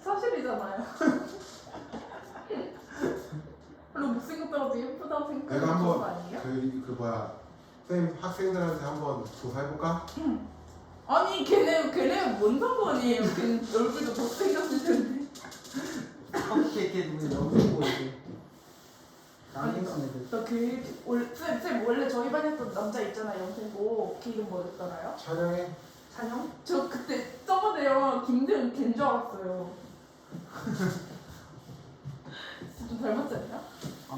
[SPEAKER 4] 사실이잖아요. 별로 못생겼다고 예쁘다고 생각하는
[SPEAKER 1] 내가 한번
[SPEAKER 4] 거 아니에요?
[SPEAKER 1] 그 뭐야 선생님 학생들한테 한번 조사해볼까?
[SPEAKER 4] 아니 걔네 뭔 상관이에요? 걔 얼굴도 못생겼을 텐데.
[SPEAKER 2] 걔 누구냐 영생고 이게. 남경선 애들.
[SPEAKER 4] 쌤 원래 저희 반에 했던 남자 있잖아요 영생고. 걔 이름 뭐였잖아요?
[SPEAKER 1] 찬영이
[SPEAKER 4] 찬영? 저 그때 저번에요 김대훈 걔인 줄 알았어요. 진짜 좀 닮았지 않냐?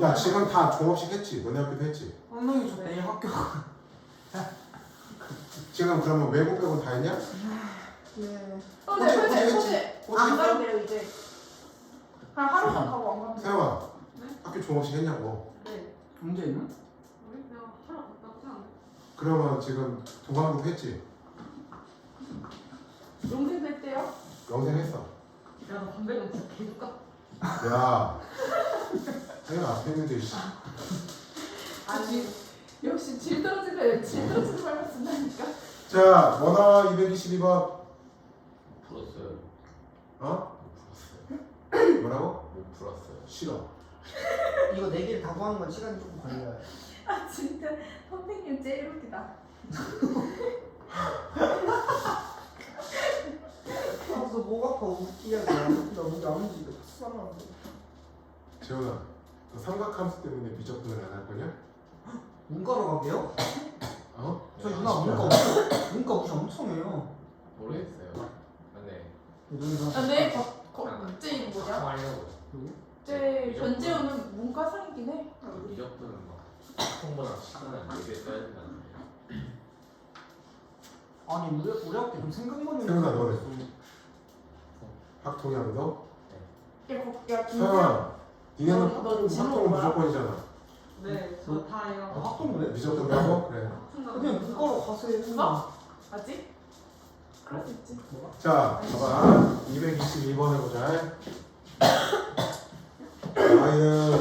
[SPEAKER 1] 야 지금 다 종업식 했지? 너네 학교도 했지?
[SPEAKER 2] 한명이 저 내일 학교.
[SPEAKER 1] 지금 그러면 외국 빼고 다 했냐?
[SPEAKER 2] 네.
[SPEAKER 4] 근데
[SPEAKER 1] 혹시
[SPEAKER 4] 안 간대요 이제. 한 하루만 가고 안 간대요.
[SPEAKER 1] 세영아 학교 종업식 했냐고.
[SPEAKER 5] 네.
[SPEAKER 2] 문제 있나?
[SPEAKER 5] 우리 그냥 하러 갔다 오지 않아?
[SPEAKER 1] 그러면 지금 동아리도 했지?
[SPEAKER 4] 영생 될 때요?
[SPEAKER 1] 영생 했어.
[SPEAKER 5] 야, 너 담배는 진짜 계속 같.
[SPEAKER 1] 야 세영아 앞에 있는데 씨.
[SPEAKER 4] 아니 역시 질 떨어지면 질 떨어지는 말만 쓴다니까.
[SPEAKER 1] 자 원화 222번
[SPEAKER 3] 풀었어요.
[SPEAKER 1] 어?
[SPEAKER 3] 못 풀었어요.
[SPEAKER 1] 뭐라고?
[SPEAKER 3] 못 풀었어요.
[SPEAKER 1] 싫어.
[SPEAKER 2] 이거 4개를 다 구하는 건 시간이 조금 걸려요.
[SPEAKER 4] 아 진짜 선생님 제일 웃기다.
[SPEAKER 2] 아저 목 아파 웃기야. 나 목이 안 움직여. 수상한데.
[SPEAKER 1] 재훈아 너 삼각함수 때문에 미적분을 안 할 거냐?
[SPEAKER 2] 문과로 가게요?
[SPEAKER 1] 어?
[SPEAKER 2] 저 누나 문과 무시 엄청 해요.
[SPEAKER 3] 모르겠어요. 근데
[SPEAKER 4] 근데 쟤 이름 뭐냐?
[SPEAKER 3] 하려고.
[SPEAKER 4] 쟤 변재우는 문과상이긴 해.
[SPEAKER 3] 미적분은 막 통보다 시간을 4배 써야 된다는
[SPEAKER 2] 아니 우리 학교 좀 생각만
[SPEAKER 1] 세훈아, 너네. 학통이야 너?
[SPEAKER 4] 야
[SPEAKER 1] 서영아 니네는
[SPEAKER 4] 너
[SPEAKER 1] 학통
[SPEAKER 4] 진로 뭐야?
[SPEAKER 1] 무조건이잖아.
[SPEAKER 5] 네, 저 다예요.
[SPEAKER 2] 학동 왜?
[SPEAKER 1] 미적분이라고? 그래.
[SPEAKER 2] 그냥 문과로 가세요.
[SPEAKER 4] 뭐? 맞지? 그럴 수 있지.
[SPEAKER 1] 자, 봐봐. 222번 해보자. y는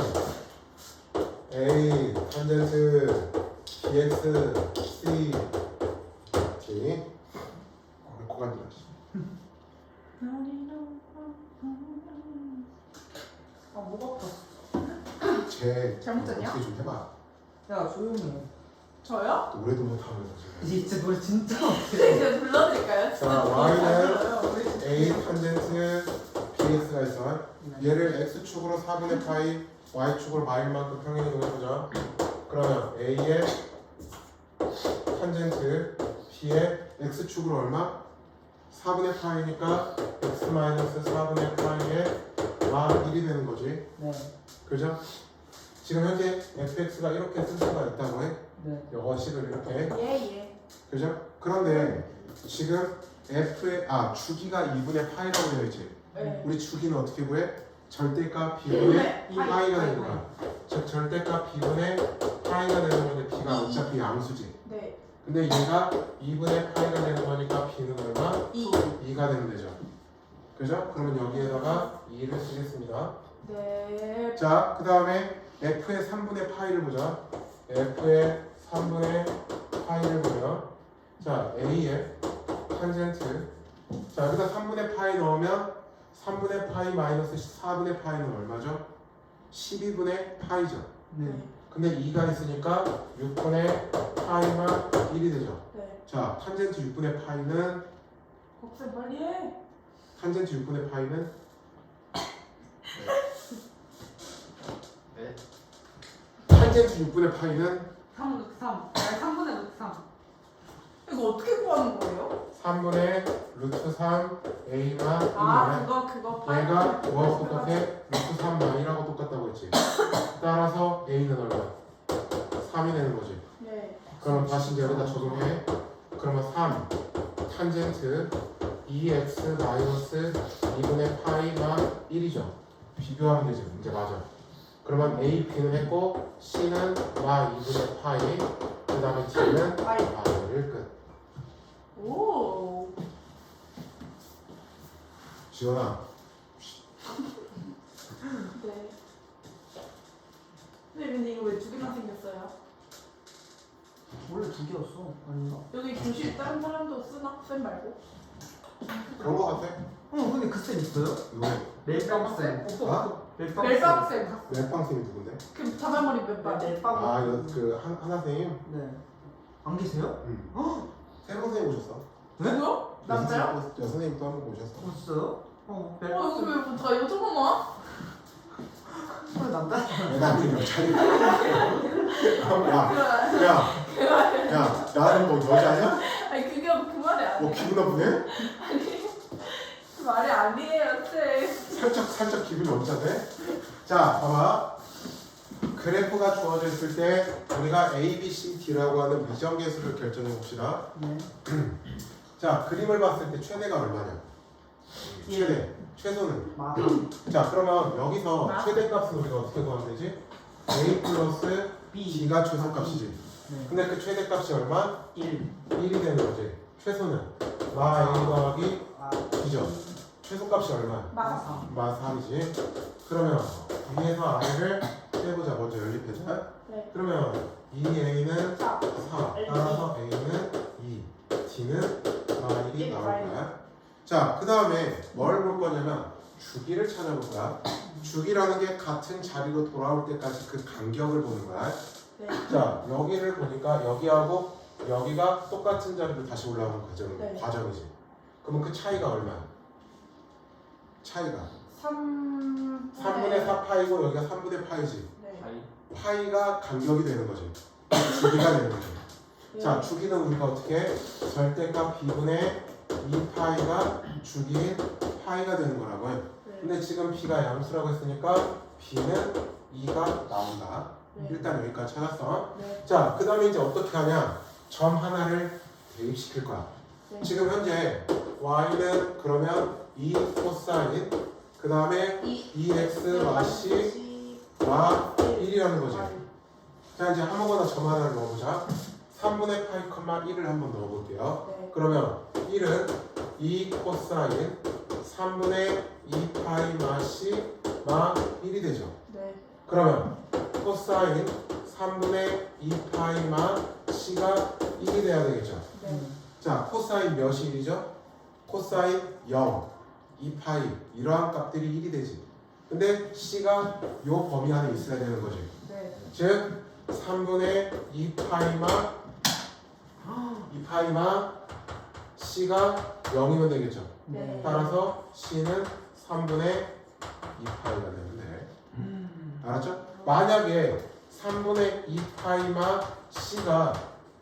[SPEAKER 1] a 탄젠트 bx c t 고간지라.
[SPEAKER 4] 아 목 아파.
[SPEAKER 1] 쟤
[SPEAKER 4] 잘못 잤냐?
[SPEAKER 1] 어떻게 좀 해봐.
[SPEAKER 2] 야 조용히 해.
[SPEAKER 4] 저요?
[SPEAKER 1] 노래도 못하면서 지금.
[SPEAKER 2] 이제 진짜 노래 진짜 못해.
[SPEAKER 4] 제가 불러드릴까요?
[SPEAKER 1] 자, y는
[SPEAKER 4] 불러요.
[SPEAKER 1] a 탄젠트 bx가 있어. 얘를 x축으로 4분의 파이, y축으로 마일만큼 평행 이동해보자. 그러면 a의 탄젠트 b의 x축으로 얼마? 4분의 파이니까 x 마이너스 4분의 파이의 마 1이 되는 거지.
[SPEAKER 2] 네.
[SPEAKER 1] 그죠? 지금 현재 fx가 이렇게 쓸 수가 있다고 해.
[SPEAKER 2] 네.
[SPEAKER 1] 영어식을 이렇게.
[SPEAKER 4] 예예.
[SPEAKER 1] 그죠? 그런데 지금 f의 주기가 2분의 파이라고 되어 있지.
[SPEAKER 4] 네.
[SPEAKER 1] 우리 주기는 어떻게 구해? 절대값 b분의
[SPEAKER 4] 네.
[SPEAKER 1] 파이가 되는 거야. 즉 절대값 b분의 파이가 되는 건데 b가 어차피 양수지.
[SPEAKER 4] 네.
[SPEAKER 1] 근데 얘가 2분의 파이가 되는 거니까 b는 얼마? 2가 되면 되죠. 그죠? 그러면 여기에다가 2를 쓰겠습니다.
[SPEAKER 4] 네.
[SPEAKER 1] 자, 그 다음에 f의 3분의 파이를 보자. f의 3분의 파이를 보면 자, a의 탄젠트 자, 여기다 3분의 파이 넣으면 3분의 파이 마이너스 4분의 파이는 얼마죠? 12분의 파이죠.
[SPEAKER 2] 네.
[SPEAKER 1] 근데 2가 있으니까 6분의 파이만 1이 되죠.
[SPEAKER 4] 네.
[SPEAKER 1] 자, 탄젠트 6분의 파이는
[SPEAKER 4] 복습 빨리 해.
[SPEAKER 1] 탄젠트 6분의 파이는
[SPEAKER 3] 네.
[SPEAKER 1] 탄젠트 6분의 파이는
[SPEAKER 5] 3 루트 3. 아니 3분의 루트 3.
[SPEAKER 4] 이거 어떻게 구하는 거예요?
[SPEAKER 1] 3분의 루트 3 a만 1이네.
[SPEAKER 4] 그거
[SPEAKER 1] 얘가 뭐하고 똑같아? 루트 3 마이라고 똑같다고 했지. 따라서 a는 얼마? 3이 되는 거지.
[SPEAKER 4] 네.
[SPEAKER 1] 그러면 다시 이제 여기다 적용해. 그러면 3 탄젠트 2x 마이너스 2분의 파이만 1이죠. 비교하면 되지. 문제 맞아. 그러면 a, b는 했고 c는 마 2분의 파이 그 다음에 d는
[SPEAKER 4] 파이.
[SPEAKER 1] 마를 끝.
[SPEAKER 4] 오.
[SPEAKER 1] 지원아
[SPEAKER 4] 네. 근데 이거 왜 두 개만 생겼어요?
[SPEAKER 2] 원래 2개였어. 아닌가?
[SPEAKER 4] 여기 교실 다른 사람도 쓰나? 쌤 말고?
[SPEAKER 1] 그런 거 같아.
[SPEAKER 2] 근데 그 쌤 있어요?
[SPEAKER 1] 이거는
[SPEAKER 2] 멜빵 쌤.
[SPEAKER 1] 아?
[SPEAKER 2] 멜빵
[SPEAKER 4] 멜빵 쌤.
[SPEAKER 1] 멜빵쌤이 누군데?
[SPEAKER 4] 그 자발머리 멜빵.
[SPEAKER 2] 멜빵.
[SPEAKER 1] 아 이거 그 하나쌤?
[SPEAKER 2] 네. 안 계세요?
[SPEAKER 1] 응. 새로운 선생님 오셨어.
[SPEAKER 4] 누구요? 남자요?
[SPEAKER 1] 여선생님 또 한 번 오셨어.
[SPEAKER 2] 진짜요? 멜빵
[SPEAKER 4] 여기
[SPEAKER 2] 쌤.
[SPEAKER 4] 왜 다 여자만 와?
[SPEAKER 2] 남자?
[SPEAKER 1] 나한테 여자니까. 야, 나는 뭐 여자냐?
[SPEAKER 4] 아니 그게 그 말이
[SPEAKER 1] 뭐
[SPEAKER 4] 아니에요.
[SPEAKER 1] 기분 나쁘네?
[SPEAKER 4] 그 말이 아니에요, 쌤.
[SPEAKER 1] 살짝 기분이 언짢네. 자, 봐봐. 그래프가 주어져 있을 때 우리가 A, B, C, D라고 하는 미정계수를 결정해 봅시다.
[SPEAKER 2] 네.
[SPEAKER 1] 자, 그림을 봤을 때 최대가 얼마냐? 최대. 최소는?
[SPEAKER 2] 마.
[SPEAKER 1] 자, 그러면 여기서
[SPEAKER 4] 마?
[SPEAKER 1] 최대값은 우리가 어떻게 구하면 되지? A 플러스
[SPEAKER 2] B.
[SPEAKER 1] B가 최소값이지.
[SPEAKER 2] 네.
[SPEAKER 1] 근데 그 최대값이 얼마?
[SPEAKER 2] 1.
[SPEAKER 1] 1이 되는 거지. 최소는 마 A 더하기 B죠. 최소값이 얼마?
[SPEAKER 4] 마.
[SPEAKER 2] 3.
[SPEAKER 1] 마 3이지. 그러면 위에서 아래를 빼보자. 먼저 연립해자.
[SPEAKER 4] 네.
[SPEAKER 1] 그러면 2A는
[SPEAKER 4] 4.
[SPEAKER 1] 4. 따라서 A는 2. D는 마 1이
[SPEAKER 4] 일,
[SPEAKER 1] 나올
[SPEAKER 4] 마
[SPEAKER 1] 거야. 자, 그 다음에 뭘 볼 거냐면 주기를 찾아볼 거야. 주기라는 게 같은 자리로 돌아올 때까지 그 간격을 보는 거야.
[SPEAKER 4] 네.
[SPEAKER 1] 자, 여기를 보니까 여기하고 여기가 똑같은 자리로 다시 올라오는
[SPEAKER 4] 네.
[SPEAKER 1] 과정이지. 그러면 그 차이가 얼마야? 차이가
[SPEAKER 4] 3.
[SPEAKER 1] 3분의 4 파이고 여기가 3분의 파이지.
[SPEAKER 4] 네.
[SPEAKER 1] 파이가 간격이 되는 거지. 주기가 되는 거지.
[SPEAKER 4] 네.
[SPEAKER 1] 자, 주기는 우리가 어떻게 해? 절대값 b분의 2파이가 주기인 파이가 되는 거라고요.
[SPEAKER 4] 네.
[SPEAKER 1] 근데 지금 b가 양수라고 했으니까 b는 2가 나온다.
[SPEAKER 4] 네.
[SPEAKER 1] 일단 여기까지 찾았어.
[SPEAKER 4] 네.
[SPEAKER 1] 자, 그 다음에 이제 어떻게 하냐? 점 하나를 대입시킬 거야.
[SPEAKER 4] 네.
[SPEAKER 1] 지금 현재 y는 그러면 2 코사인 그 다음에 2x 마시 마 1이라는 거지. 자, 이제 아무거나 점 하나를 넣어보자. 3분의 파이 컴마 1을 한번 넣어볼게요.
[SPEAKER 4] 네.
[SPEAKER 1] 그러면 1은 2 코사인 3분의 2 파이 마시 마 1이 되죠.
[SPEAKER 4] 네.
[SPEAKER 1] 그러면 코사인 3분의 2 파이 마 c가 1이 돼야 되겠죠.
[SPEAKER 4] 네.
[SPEAKER 1] 자, 코사인 몇이 1이죠? 코사인 0, 2파이 이러한 값들이 1이 되지. 근데 c가 요 범위 안에 있어야 되는 거지.
[SPEAKER 4] 네.
[SPEAKER 1] 즉 3분의 2파이마 c가 0이면 되겠죠.
[SPEAKER 4] 네.
[SPEAKER 1] 따라서 c는 3분의 2파이가 되는데 알았죠? 만약에 3분의 2파이마 c가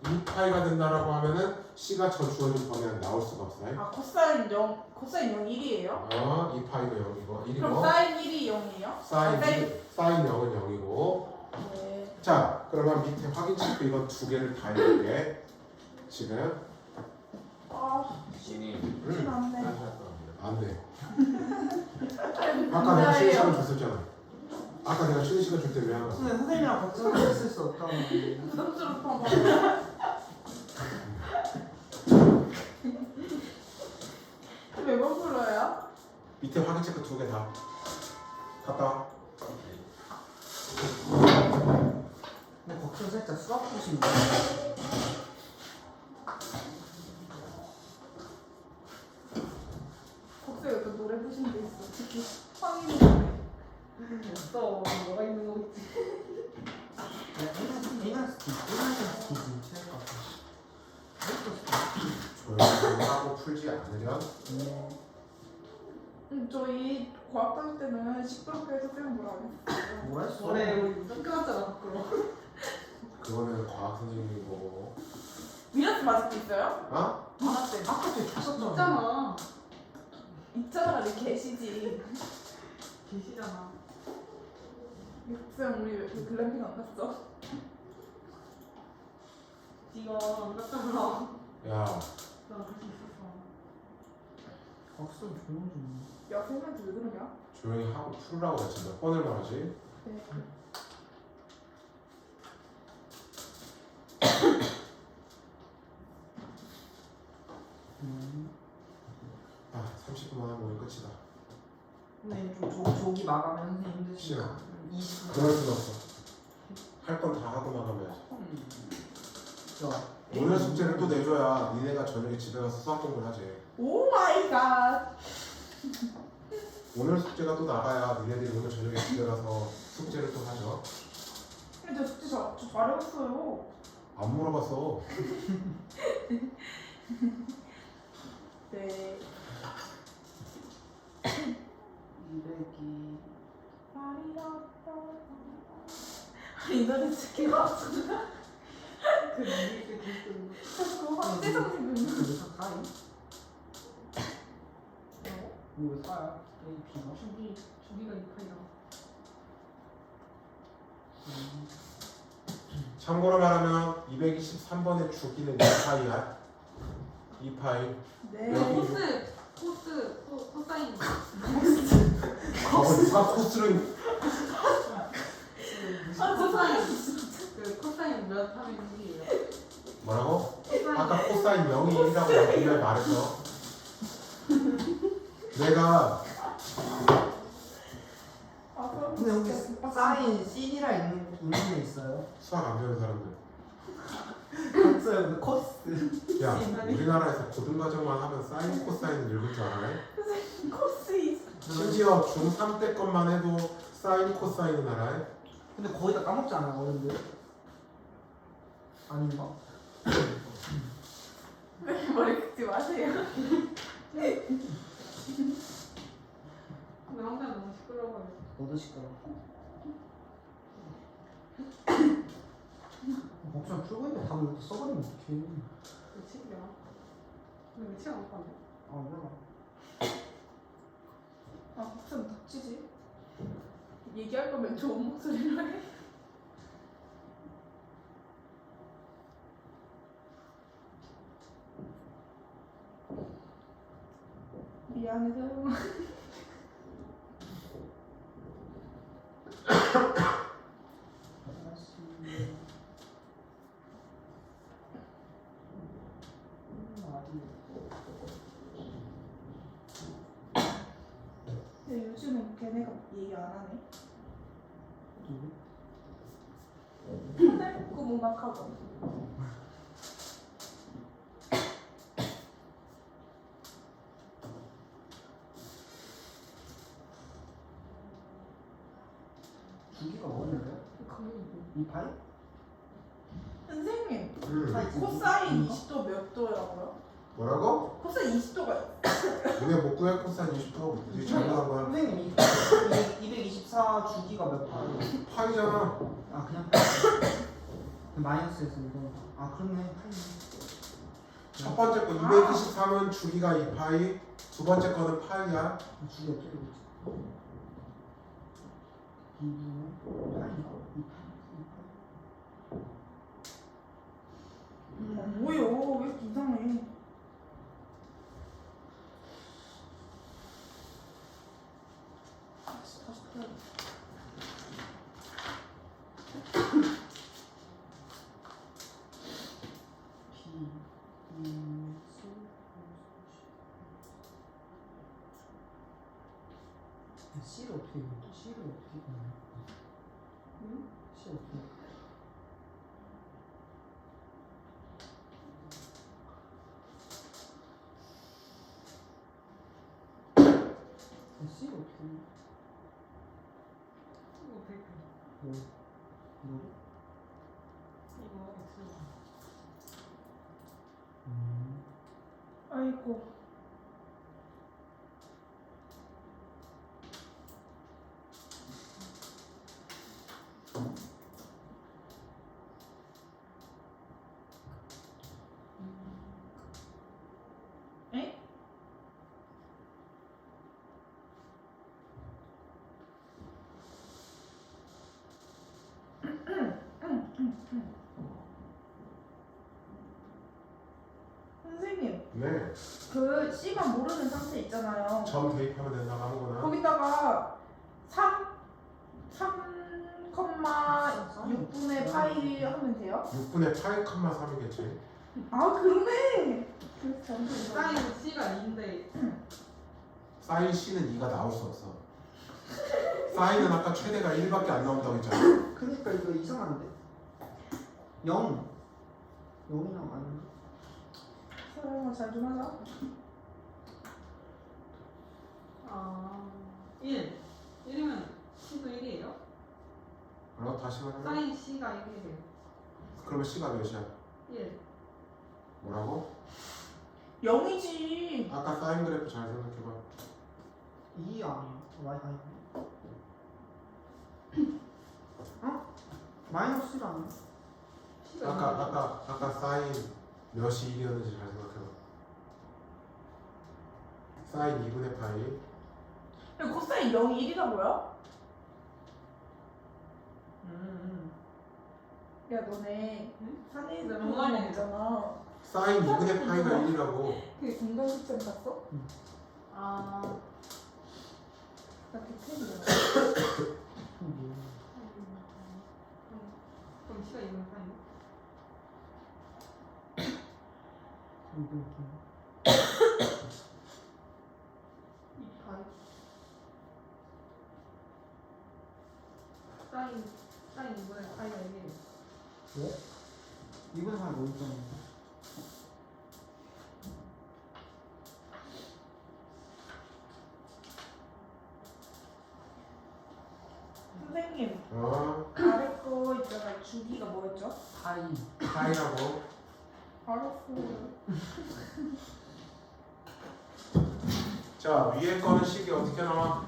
[SPEAKER 1] 2파이가 된다라고 하면은 c가 저 주어진 범위 안에 나올 수가 없어요.
[SPEAKER 4] 아 코사인 0 1이에요?
[SPEAKER 1] 2파이가 0이고
[SPEAKER 4] 그럼
[SPEAKER 1] 1이고
[SPEAKER 4] 사인 1이 0이에요?
[SPEAKER 1] 사인 0은 0이고
[SPEAKER 4] 네.
[SPEAKER 1] 자, 그러면 밑에 확인 체크 이거 두 개를 다 해볼게. 지금
[SPEAKER 4] 아
[SPEAKER 3] 신이
[SPEAKER 4] 쉽진 않네.
[SPEAKER 3] 하셨답니다.
[SPEAKER 1] 안 돼. 아까 내가 쉬는 시간 줬었잖아. 아까 내가 쉬는 시간 줄 때 왜 안 왔어?
[SPEAKER 2] 근데 선생님이랑 같이 했을 수 없다고.
[SPEAKER 4] 부담스럽다. 매번 불러요?
[SPEAKER 1] 밑에 확인 체크 두 개 다. 갔다 와.
[SPEAKER 2] 근데 걱정 살짝 수학 보시는 거.
[SPEAKER 4] 곡수에 그 노래 부신 데 있어. 특히 황인
[SPEAKER 5] 없어. 뭐가 있는 거겠지.
[SPEAKER 2] 이난 스티지 취할 것 같아.
[SPEAKER 1] 조용히 하고 풀지 않으련
[SPEAKER 2] 네.
[SPEAKER 4] 저희 과학 다닐 때는 시끄럽게 해서 쌤 뭐라 안 했어요.
[SPEAKER 2] 뭐 했어?
[SPEAKER 5] 올해 우리 쫓겨났잖아 밖으로.
[SPEAKER 1] 그거는 과학 선생님이고.
[SPEAKER 4] 미라스 마스크 있어요?
[SPEAKER 1] 어?
[SPEAKER 4] 방학 때.
[SPEAKER 2] 아까 저 있었잖아.
[SPEAKER 5] 있잖아.
[SPEAKER 4] 있잖아, 왜 계시지.
[SPEAKER 5] 계시잖아.
[SPEAKER 4] 쌤 우리 왜 글램핑 안 갔어?
[SPEAKER 5] 네가 안 갔잖아.
[SPEAKER 1] 야,
[SPEAKER 5] 나 같이 있었어.
[SPEAKER 2] 박수 조용 좀.
[SPEAKER 4] 야 쌤한테 왜 그러냐?
[SPEAKER 1] 조용히 하고 풀라고 했지. 몇 번을 말하지?
[SPEAKER 4] 네.
[SPEAKER 1] 아, 30분만 하면 오늘 끝이다.
[SPEAKER 2] 근데 좀 조기 마감에 선생님 힘드시죠?
[SPEAKER 1] 싫어.
[SPEAKER 2] 20분.
[SPEAKER 1] 그럴 순 없어. 할 건 다 하고 나가면야지. 오늘 숙제를 또 내줘야 니네가 저녁에 집에 가서 수학 공부를 하지.
[SPEAKER 4] 오 마이 갓.
[SPEAKER 1] 오늘 숙제가 또 나가야 니네들이 오늘 저녁에 집에 가서 숙제를 또 하죠.
[SPEAKER 4] 근데 저 숙제 저 잘해봤어요.
[SPEAKER 1] 안 물어봤어.
[SPEAKER 4] 네.
[SPEAKER 2] 200이.
[SPEAKER 4] 이 노래 듣기 가
[SPEAKER 5] 그 미리 그
[SPEAKER 4] 자꾸 황제 선생님.
[SPEAKER 2] 이거 왜 사이? 이거 왜 사야? A, B가?
[SPEAKER 5] 주기가 이파이라.
[SPEAKER 1] 참고로 말하면 223번의 주기는 2파이야. 2파이.
[SPEAKER 4] 네.
[SPEAKER 5] 코사인.
[SPEAKER 1] 아, 코스를
[SPEAKER 5] 코사인 몇 하면 1이에요?
[SPEAKER 1] 뭐라고? 아까 코사인 0이 1이라고 내가 분명히 말했어. 내가
[SPEAKER 4] 아 그럼
[SPEAKER 2] 근데 여기
[SPEAKER 4] 진짜
[SPEAKER 2] 사인 CD라 있는 게 있어요?
[SPEAKER 1] 수학 안 배우는 사람들.
[SPEAKER 2] 없어요. 근데 코스.
[SPEAKER 1] 야, 우리나라에서 고등과정만 하면 사인, 코사인을 읽을 줄 알아요?
[SPEAKER 4] 코스 있어.
[SPEAKER 1] 심지어 중3 때 것만 해도 사인, 코사인은 알아요?
[SPEAKER 2] 근데 거의 다 까먹지 않아요, 어른들? 아닌가?
[SPEAKER 4] 머리 긁지 마세요.
[SPEAKER 5] 근데 항상 너무 시끄러워요.
[SPEAKER 2] 너도 시끄러. 그걸 이렇게 써버리면 어떡해.
[SPEAKER 5] 며칠이야? 근데 며칠 안 갔네.
[SPEAKER 2] 아 몰라.
[SPEAKER 4] 아 박사는 닥치지. 얘기할 거면 좋은 목소리로 해. 미안해서. 근데 요즘은 걔네가 얘기 안 하네. 맨날 그 문학학원.
[SPEAKER 2] 주기가 뭐였는데요? 이 파이?
[SPEAKER 4] 선생님,
[SPEAKER 2] 파이
[SPEAKER 4] 코사인 20도 몇 도라고요?
[SPEAKER 1] 뭐라고?
[SPEAKER 4] 코사인 20도가
[SPEAKER 1] 너네 못 구할 코사인 20도 이제 잘못한 거야.
[SPEAKER 2] 선생님 224 주기가 몇 파이?
[SPEAKER 1] 파이잖아.
[SPEAKER 2] 아 그냥 마이너스에서 이거. 아 그렇네 파이.
[SPEAKER 1] 첫 번째 거 223은 주기가 2파이, 두 번째 거는 파이야.
[SPEAKER 2] 주기 어떻게 되지? 2분의 파이인가? 2파이.
[SPEAKER 4] 뭐야? 왜 이렇게 이상해? 다시 해야
[SPEAKER 2] C를 어떻게 읽어? C를 어떻게 읽냐?
[SPEAKER 5] 응?
[SPEAKER 2] C 어떻게 읽어? C를 어떻게 읽어?
[SPEAKER 5] 이거 100.
[SPEAKER 2] 뭐? 뭐?
[SPEAKER 5] 이거 X.
[SPEAKER 4] 아이고. 에? 선생님,
[SPEAKER 1] 네.
[SPEAKER 4] 그 C가 모르는 상태 있잖아요.
[SPEAKER 1] 점 대입하면 된다 아무거나.
[SPEAKER 4] 거기다가 3,6분의 파이 하면 돼요?
[SPEAKER 1] 6분의 파이 컴마 3이겠지.
[SPEAKER 4] 아 그러네. 그래서 잘못
[SPEAKER 5] 사인 C가 2인데
[SPEAKER 1] 사인 C는 2가 나올 수 없어. 사인은 아까 최대가 1밖에 안 나온다고 했잖아.
[SPEAKER 2] 그러니까 이거 이상한데? 0 0이랑 아닌데?
[SPEAKER 4] 사랑아 잘좀 하자.
[SPEAKER 5] 아 1. 1이면 C도 1이에요?
[SPEAKER 1] 뭐라고 다시 말해?
[SPEAKER 5] 사인 C가 1이래요.
[SPEAKER 1] 그러면 C가 몇이야?
[SPEAKER 5] 1.
[SPEAKER 1] 뭐라고?
[SPEAKER 4] 0이지.
[SPEAKER 1] 아까 사인 그래프 잘 생각해봐.
[SPEAKER 2] 2 아니야? 아니 어? 마이너스 1 아니야?
[SPEAKER 5] C가
[SPEAKER 1] 아까 사인 몇이 1이었는지 잘 생각해봐. 사인 2분의 파이.
[SPEAKER 4] 근데 코사인 0이 1이라고요? 야 너네
[SPEAKER 5] 응?
[SPEAKER 4] 산에서
[SPEAKER 5] 나
[SPEAKER 4] 그거
[SPEAKER 5] online
[SPEAKER 4] 있잖아.
[SPEAKER 1] 사인 2분의 파이가 1이라고.
[SPEAKER 4] 그 인간극장 봤어?
[SPEAKER 5] 아.
[SPEAKER 4] 나 그템이야.
[SPEAKER 5] 그럼 C가 2면 사인?
[SPEAKER 2] 이거
[SPEAKER 5] 2파이. 사인 2분의 파이가 1이에요.
[SPEAKER 2] 왜? 이번 사람 뭐 있잖아.
[SPEAKER 4] 선생님
[SPEAKER 1] 어?
[SPEAKER 4] 아래 거 있잖아. 주기가 뭐였죠?
[SPEAKER 2] 파이.
[SPEAKER 1] 파이라고.
[SPEAKER 4] 알았어.
[SPEAKER 1] 자 위에 거는 식이 어떻게 나와?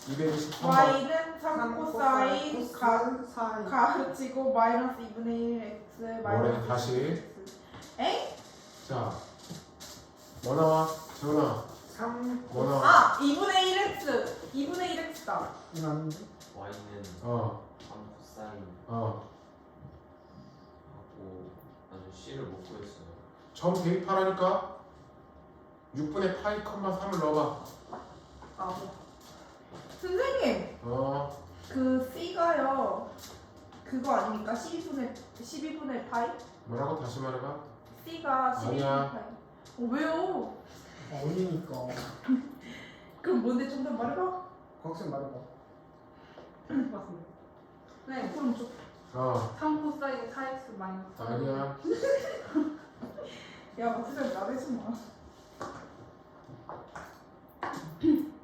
[SPEAKER 1] 223번.
[SPEAKER 4] y는 3 코사인
[SPEAKER 2] 사인.
[SPEAKER 4] 가르치고 마이너스 2분의 1 x 마이너스
[SPEAKER 1] 뭐래, 다시.
[SPEAKER 4] 2x. 에?
[SPEAKER 1] 자, 뭐 나와? 재훈아,
[SPEAKER 2] 3
[SPEAKER 1] 뭐 나와?
[SPEAKER 4] 아 2분의 1x 2분의 1x다.
[SPEAKER 2] 이거 아닌데?
[SPEAKER 3] y는
[SPEAKER 1] 어,
[SPEAKER 3] 3 코사인
[SPEAKER 1] 어.
[SPEAKER 3] 하고 아주 c를 못 구했어요.
[SPEAKER 1] 점 대입하라니까 6분의 파이 컴마 3을 넣어봐.
[SPEAKER 4] 아 선생님
[SPEAKER 1] 어,
[SPEAKER 4] 그 c가요 그거 아닙니까? 12분의 파이?
[SPEAKER 1] 뭐라고 다시 말해봐.
[SPEAKER 4] c가 12분의
[SPEAKER 1] 아니야.
[SPEAKER 4] 파이. 왜요?
[SPEAKER 2] 아니니까.
[SPEAKER 4] 그럼 뭔데 좀 더 말해봐.
[SPEAKER 2] 학생 말해봐.
[SPEAKER 5] 맞습니다. 네.
[SPEAKER 4] 그럼 좀
[SPEAKER 5] 3 코사인 4x 마이너스.
[SPEAKER 1] 아니야.
[SPEAKER 4] 야, 박수장 나대지 마.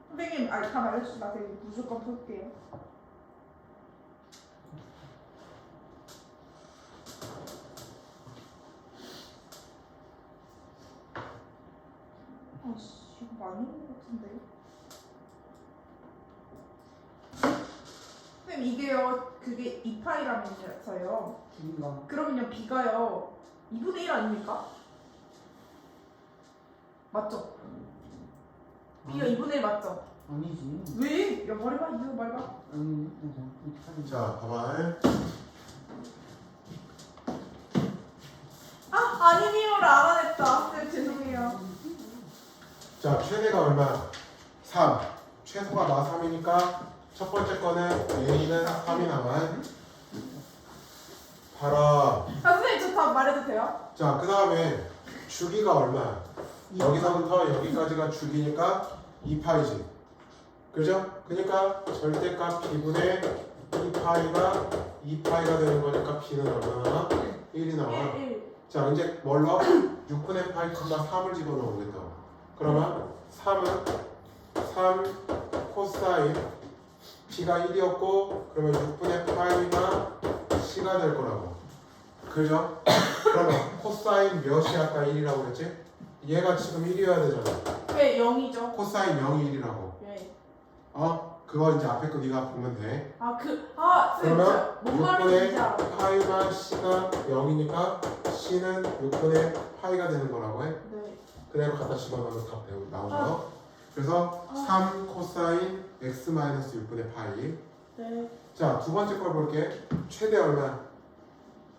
[SPEAKER 4] 선생님, 아니 다 말해주지 마세요. 무조건 풀게요. 아씨, 이거 많이 있는 것 같은데. 선생님, 이게요, 그게 2파이라면서요.
[SPEAKER 2] 긴가?
[SPEAKER 4] 그러면요, b가요, 2분의 1 아닙니까? 맞죠? b가 2분의 1 맞죠?
[SPEAKER 2] 아니지.
[SPEAKER 4] 왜? 야, 말해봐, 이거 말해봐.
[SPEAKER 2] 아니, 이거
[SPEAKER 1] 자, 봐봐.
[SPEAKER 4] 아, 아니니요를 알아냈다. 네, 죄송해요.
[SPEAKER 1] 자, 최대가 얼마? 3. 최소가 마 3이니까 첫 번째 거는 A는 3이 나와. 봐라.
[SPEAKER 4] 아, 선생님, 저 다 말해도 돼요?
[SPEAKER 1] 자, 그 다음에 주기가 얼마야? 여기서부터 여기까지가 주기니까 2파이지. 그죠? 그러니까 절대값 b분의 2파이가 2파이가 되는 거니까 b는 얼마나? 1이 나와.
[SPEAKER 4] 1.
[SPEAKER 1] 자, 이제 뭘 넣어? 6분의 파이 컴마 3을 집어넣으겠다고. 그러면 3은 3 코사인 b가 1이었고 그러면 6분의 파이가 c가 될 거라고. 그죠? 그러면 코사인 몇이 아까 1이라고 그랬지? 얘가 지금 1이어야 되잖아.
[SPEAKER 4] 왜 0이죠?
[SPEAKER 1] 코사인 0이 1이라고.
[SPEAKER 4] 왜?
[SPEAKER 1] 그거 이제 앞에 거 네가 보면 돼.
[SPEAKER 4] 선생님, 뭔 말인지 이제 알아.
[SPEAKER 1] 파이가 c가 0이니까 c는 6분의 파이가 되는 거라고 해.
[SPEAKER 4] 네.
[SPEAKER 1] 그대로 갖다 집어넣으면 답 나오죠. 그래서 3 코사인 x 마이너스 6분의 파이.
[SPEAKER 4] 네.
[SPEAKER 1] 자, 두 번째 걸 볼게. 최대 얼마?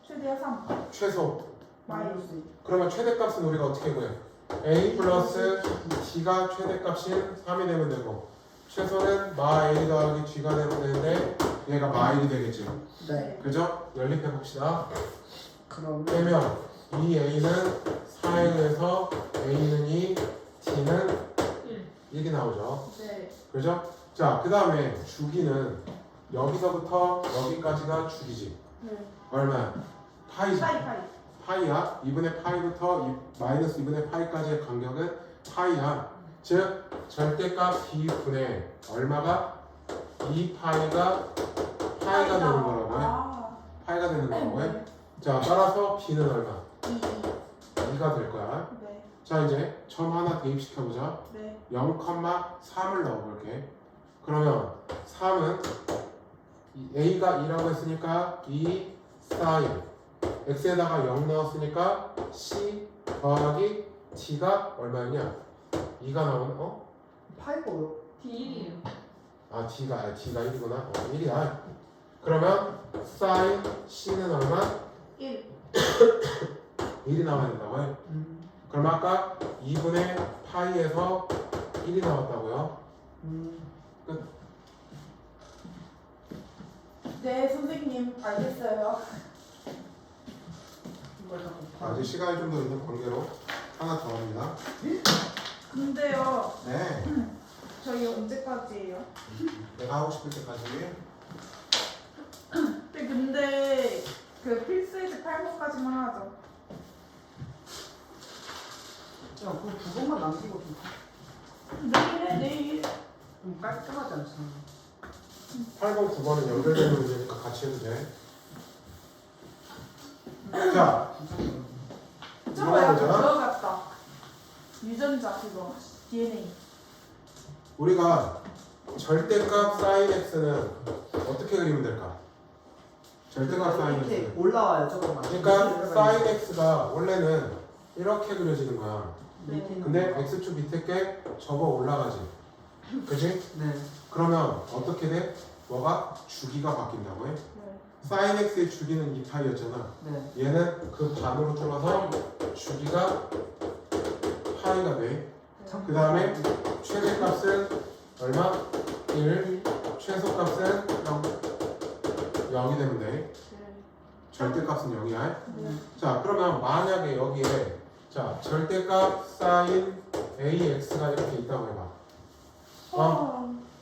[SPEAKER 4] 최대야 3.
[SPEAKER 1] 최소.
[SPEAKER 4] 마이너스.
[SPEAKER 1] 그러면 최대값은 우리가 어떻게 구해? a 플러스 t가 최대값인 3이 되면 되고 최소는 마 a 더하기 g가 되면 되는데 얘가 마 1이 되겠지.
[SPEAKER 2] 네.
[SPEAKER 1] 그죠? 연립해 봅시다.
[SPEAKER 2] 그럼
[SPEAKER 1] 빼면 이 a는 4에 의해서 a는 2, t는 1이 나오죠.
[SPEAKER 4] 네.
[SPEAKER 1] 그죠? 자, 그 다음에 주기는 여기서부터 여기까지가 주기지.
[SPEAKER 4] 네.
[SPEAKER 1] 얼마야? 파이지.
[SPEAKER 4] 파이.
[SPEAKER 1] 파이야. 2분의 파이부터 마이너스 2분의 파이까지의 간격은 파이야. 즉 절대값 b분의 얼마가 2파이가 파이가 되는 거라고 해. 파이가 되는 거라고 해. 자, 따라서 b는 얼마? 2가 될 거야.
[SPEAKER 4] 네.
[SPEAKER 1] 자, 이제 점 하나 대입시켜보자.
[SPEAKER 4] 네.
[SPEAKER 1] 0,3을 넣어볼게. 그러면 3은 a가 2라고 했으니까 2 사인 x에다가 0 넣었으니까 c 더하기 t가 얼마였냐? 2가 나오는
[SPEAKER 2] 파이고요.
[SPEAKER 5] D1이에요.
[SPEAKER 1] t가 1이구나. 1이야. 그러면 사인 c는 얼마?
[SPEAKER 4] 1.
[SPEAKER 1] 1이 나와야 된다고 해. 그럼 아까 2분의 파이에서 1이 나왔다고요?
[SPEAKER 4] 네, 선생님 알겠어요.
[SPEAKER 2] 이걸 자꾸
[SPEAKER 1] 아직 시간이 좀 더 있는 관계로 하나 더 합니다.
[SPEAKER 4] 근데요,
[SPEAKER 1] 네.
[SPEAKER 4] 저희 언제까지예요?
[SPEAKER 1] 내가 하고 싶을 때까지.
[SPEAKER 4] 근데 그 필수에서 8번까지만 하죠.
[SPEAKER 2] 야, 그 두 번만 남기고
[SPEAKER 4] 내일.
[SPEAKER 2] 좀 깔끔하지 않잖아.
[SPEAKER 1] 8번, 9번은 연결되는 문제니까 같이 해도 돼. 자,
[SPEAKER 4] 저거 약간
[SPEAKER 1] 뭐죠?
[SPEAKER 4] 그거 같다. 유전자 그거 DNA.
[SPEAKER 1] 우리가 절대값 sin x는 어떻게 그리면 될까? 절대값 sin
[SPEAKER 2] 이렇게
[SPEAKER 1] x는
[SPEAKER 2] 올라와요 저거만.
[SPEAKER 1] 그러니까 sin x가 원래는 이렇게 그려지는 거야. 근데 x축 밑에 게 접어 올라가지. 그지?
[SPEAKER 2] 네.
[SPEAKER 1] 그러면 어떻게 돼? 뭐가? 주기가 바뀐다고 해?
[SPEAKER 4] 네.
[SPEAKER 1] sin x의 주기는 2파이였잖아.
[SPEAKER 2] 네.
[SPEAKER 1] 얘는 그 반으로 줄어서 주기가 파이가 돼. 그 다음에 최대값은 얼마? 1. 최소값은 0이 되면 돼.
[SPEAKER 4] 네.
[SPEAKER 1] 절대값은 0이야.
[SPEAKER 4] 네.
[SPEAKER 1] 자, 그러면 만약에 여기에 자 절대값 sin ax가 이렇게 있다고 해봐.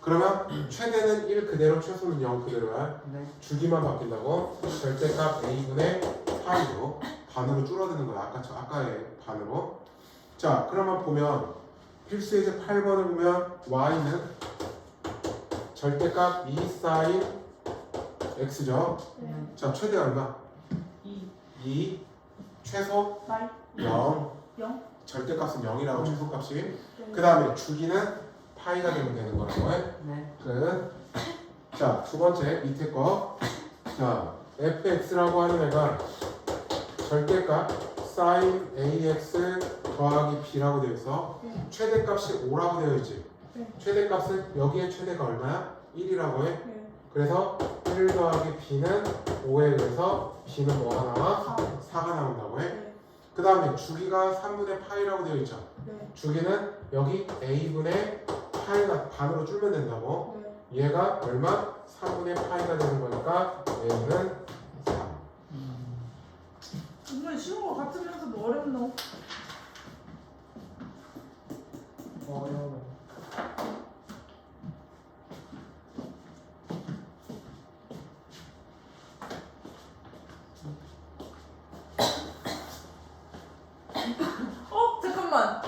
[SPEAKER 1] 그러면 최대는 1 그대로, 최소는 0 그대로야.
[SPEAKER 2] 네.
[SPEAKER 1] 주기만 바뀐다고. 절대값 a분의 파이로 반으로 줄어드는 거야. 아까의 반으로. 자, 그러면 보면 필수 예제 8번을 보면 y는 절대값 2 sin x죠.
[SPEAKER 4] 네.
[SPEAKER 1] 자, 최대 얼마?
[SPEAKER 5] 2.
[SPEAKER 1] 2. 최소
[SPEAKER 4] 나이
[SPEAKER 1] 0.
[SPEAKER 4] 0.
[SPEAKER 1] 절대값은 0이라고 최소값이.
[SPEAKER 4] 네.
[SPEAKER 1] 그 다음에 주기는 파이가 되면 되는 거라고 해.
[SPEAKER 2] 네.
[SPEAKER 1] 끝. 자, 두 번째 밑에 거. 자, fx라고 하는 애가 절대값 sin ax 더하기 b라고 되어 있어.
[SPEAKER 4] 네.
[SPEAKER 1] 최대값이 5라고 되어 있지.
[SPEAKER 4] 네.
[SPEAKER 1] 최대값은 여기에 최대가 얼마야? 1이라고 해.
[SPEAKER 4] 네.
[SPEAKER 1] 그래서 1 더하기 b는 5에 의해서 b는 뭐가 나와?
[SPEAKER 4] 4.
[SPEAKER 1] 4가 나온다고 해.
[SPEAKER 4] 네.
[SPEAKER 1] 그 다음에 주기가 3분의 파이라고 되어 있죠.
[SPEAKER 4] 네.
[SPEAKER 1] 주기는 여기 a분의 파이가 반으로 줄면 된다고.
[SPEAKER 4] 네.
[SPEAKER 1] 얘가 얼마? 3분의 파이가 되는 거니까 a는 3.
[SPEAKER 4] 정말 쉬운 거 같으면서 뭐 어렵노?
[SPEAKER 2] 어려워.
[SPEAKER 4] 잠깐만.